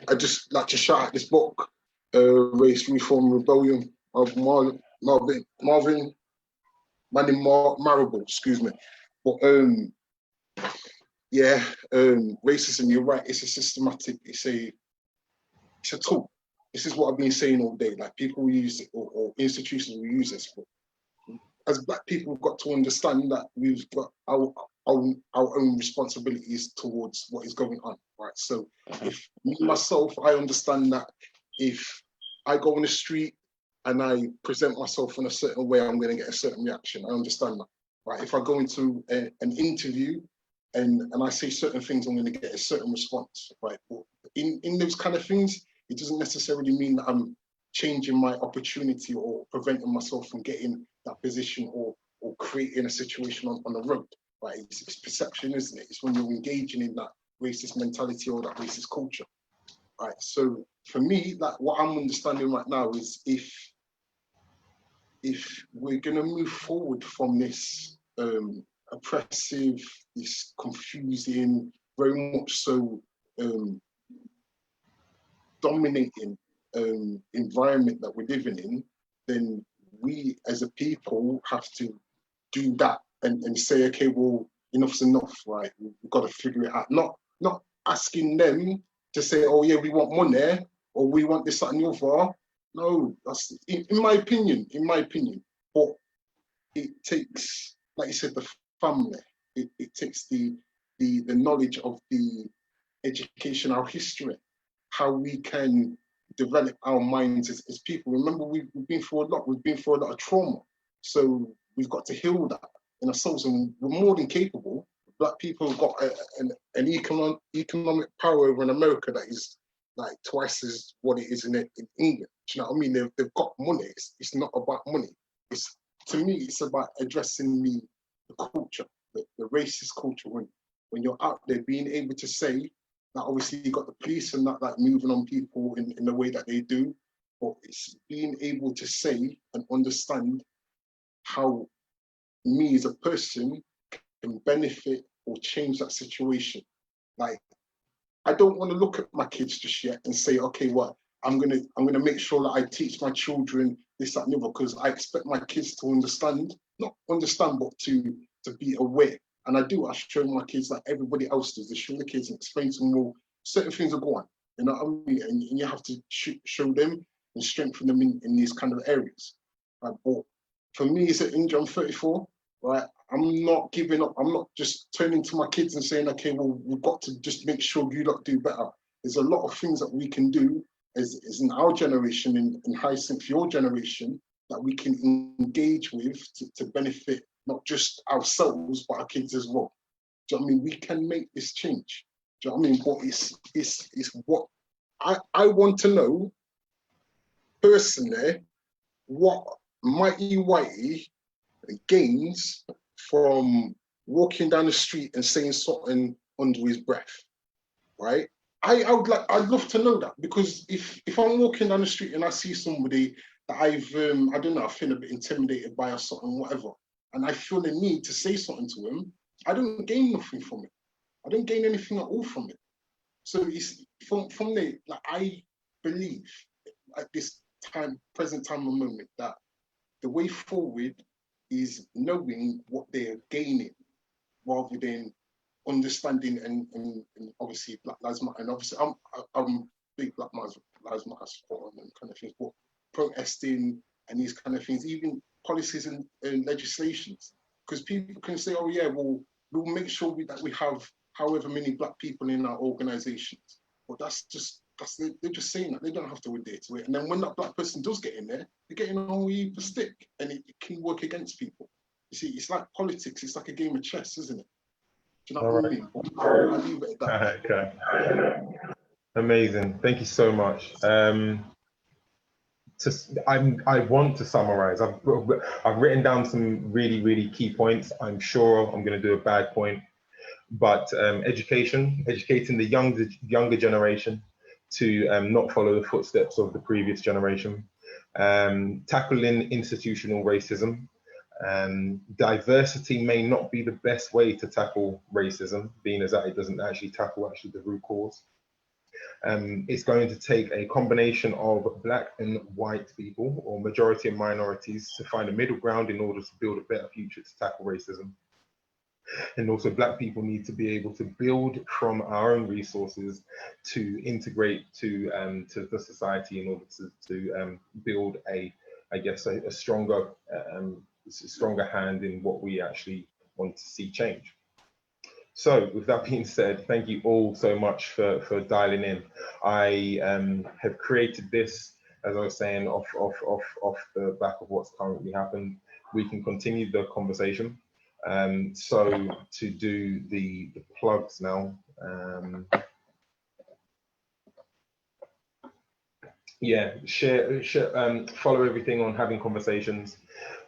I just like to shout out this book, Race Reform Rebellion of Marvin Marable, excuse me. But racism, you're right, it's a systematic, it's a tool. This is what I've been saying all day, like people use it, or institutions will use this, but as Black people, we've got to understand that we've got our own responsibilities towards what is going on, right? So if me, myself, I understand that if I go on the street and I present myself in a certain way, I'm going to get a certain reaction. I understand that, right? If I go into an interview and I say certain things, I'm going to get a certain response, right? But in those kind of things, it doesn't necessarily mean that I'm changing my opportunity or preventing myself from getting that position or creating a situation on the road, right? It's perception, isn't it? It's when you're engaging in that racist mentality or that racist culture, right? So for me, like what I'm understanding right now is if we're going to move forward from this oppressive, this confusing, very much so dominating environment that we're living in, then we as a people have to do that and say, okay, well, enough's enough, right? We've got to figure it out. Not asking them to say, oh yeah, we want money or we want this, that, and the other. No, that's in my opinion. But it takes, like you said, the family. It takes the knowledge of the education, our history, how we can develop our minds as people. Remember, we've been through a lot. We've been through a lot of trauma. So we've got to heal that in ourselves, and we're more than capable. black people have got an economic power over in America that is like twice as what it is in England. Do you know what I mean? They've got money. It's not about money. It's, to me, it's about addressing the culture, the racist culture. When you're out there being able to say that, obviously you got the police and that like moving on people in the way that they do, but it's being able to say and understand how me as a person can benefit or change that situation. Like, I don't want to look at my kids just yet and say, okay, well, I'm gonna make sure that I teach my children this, that, and the other, because I expect my kids to understand, not understand, but to be aware. And I show my kids like everybody else does. They show the kids and explain to them, well, certain things are going on, you know what I mean? And you have to show them and strengthen them in these kind of areas. Right? But for me, as an Indian, I'm 34, right? I'm not giving up. I'm not just turning to my kids and saying, okay, well, we've got to just make sure you lot do better. There's a lot of things that we can do as in our generation, in Hyacinth, your generation, that we can engage with to benefit not just ourselves, but our kids as well. Do you know what I mean? We can make this change. Do you know what I mean? But it's what I want to know personally, what Mighty Whitey gains from walking down the street and saying something under his breath, right? I'd love to know that, because if I'm walking down the street and I see somebody that I don't know, I feel a bit intimidated by or something, whatever, and I feel the need to say something to him, I don't gain nothing from it. I don't gain anything at all from it. So it's from there, like, I believe at this present time and moment, that the way forward is knowing what they're gaining rather than understanding and obviously Black Lives Matter. And obviously I'm big Black Lives Matter supporter and kind of things, but protesting and these kind of things, even policies and legislations, because people can say, oh yeah, well, we'll make sure that we have however many Black people in our organizations. But they're just saying that. They don't have to adhere to it. And then when that Black person does get in there, they're getting only the stick, and it can work against people. You see, it's like politics. It's like a game of chess, isn't it? Do you know what I mean? I'll leave it at that. Okay. Amazing. Thank you so much. I want to summarize. I've written down some really, really key points. I'm sure I'm going to do a bad point, but educating the younger generation to not follow the footsteps of the previous generation, tackling institutional racism. Diversity may not be the best way to tackle racism, being as that it doesn't actually tackle the root cause. It's going to take a combination of Black and white people, or majority and minorities, to find a middle ground in order to build a better future to tackle racism. And also Black people need to be able to build from our own resources to integrate to the society in order to build a stronger hand in what we actually want to see change. So with that being said, thank you all so much for dialing in. I have created this, as I was saying, off the back of what's currently happened. We can continue the conversation. So to do the plugs now. Yeah, share, follow everything on Having Conversations.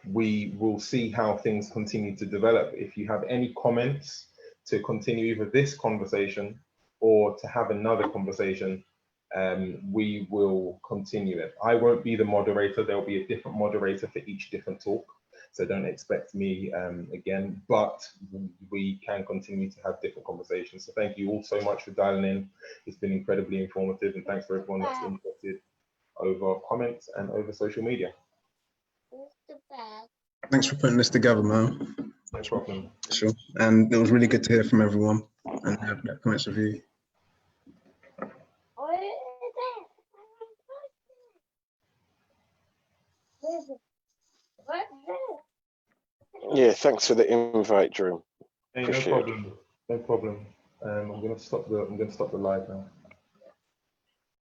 We will see how things continue to develop. If you have any comments to continue either this conversation or to have another conversation, we will continue it. I won't be the moderator. There'll be a different moderator for each different talk. So don't expect me again, but we can continue to have different conversations. So thank you all so much for dialing in. It's been incredibly informative, and thanks for everyone that's interested over comments and over social media. Thanks for putting this together, man. No problem. Sure. And it was really good to hear from everyone and have that points of view. Yeah, thanks for the invite, Drew. Hey, no problem. No problem. I'm gonna stop the live now.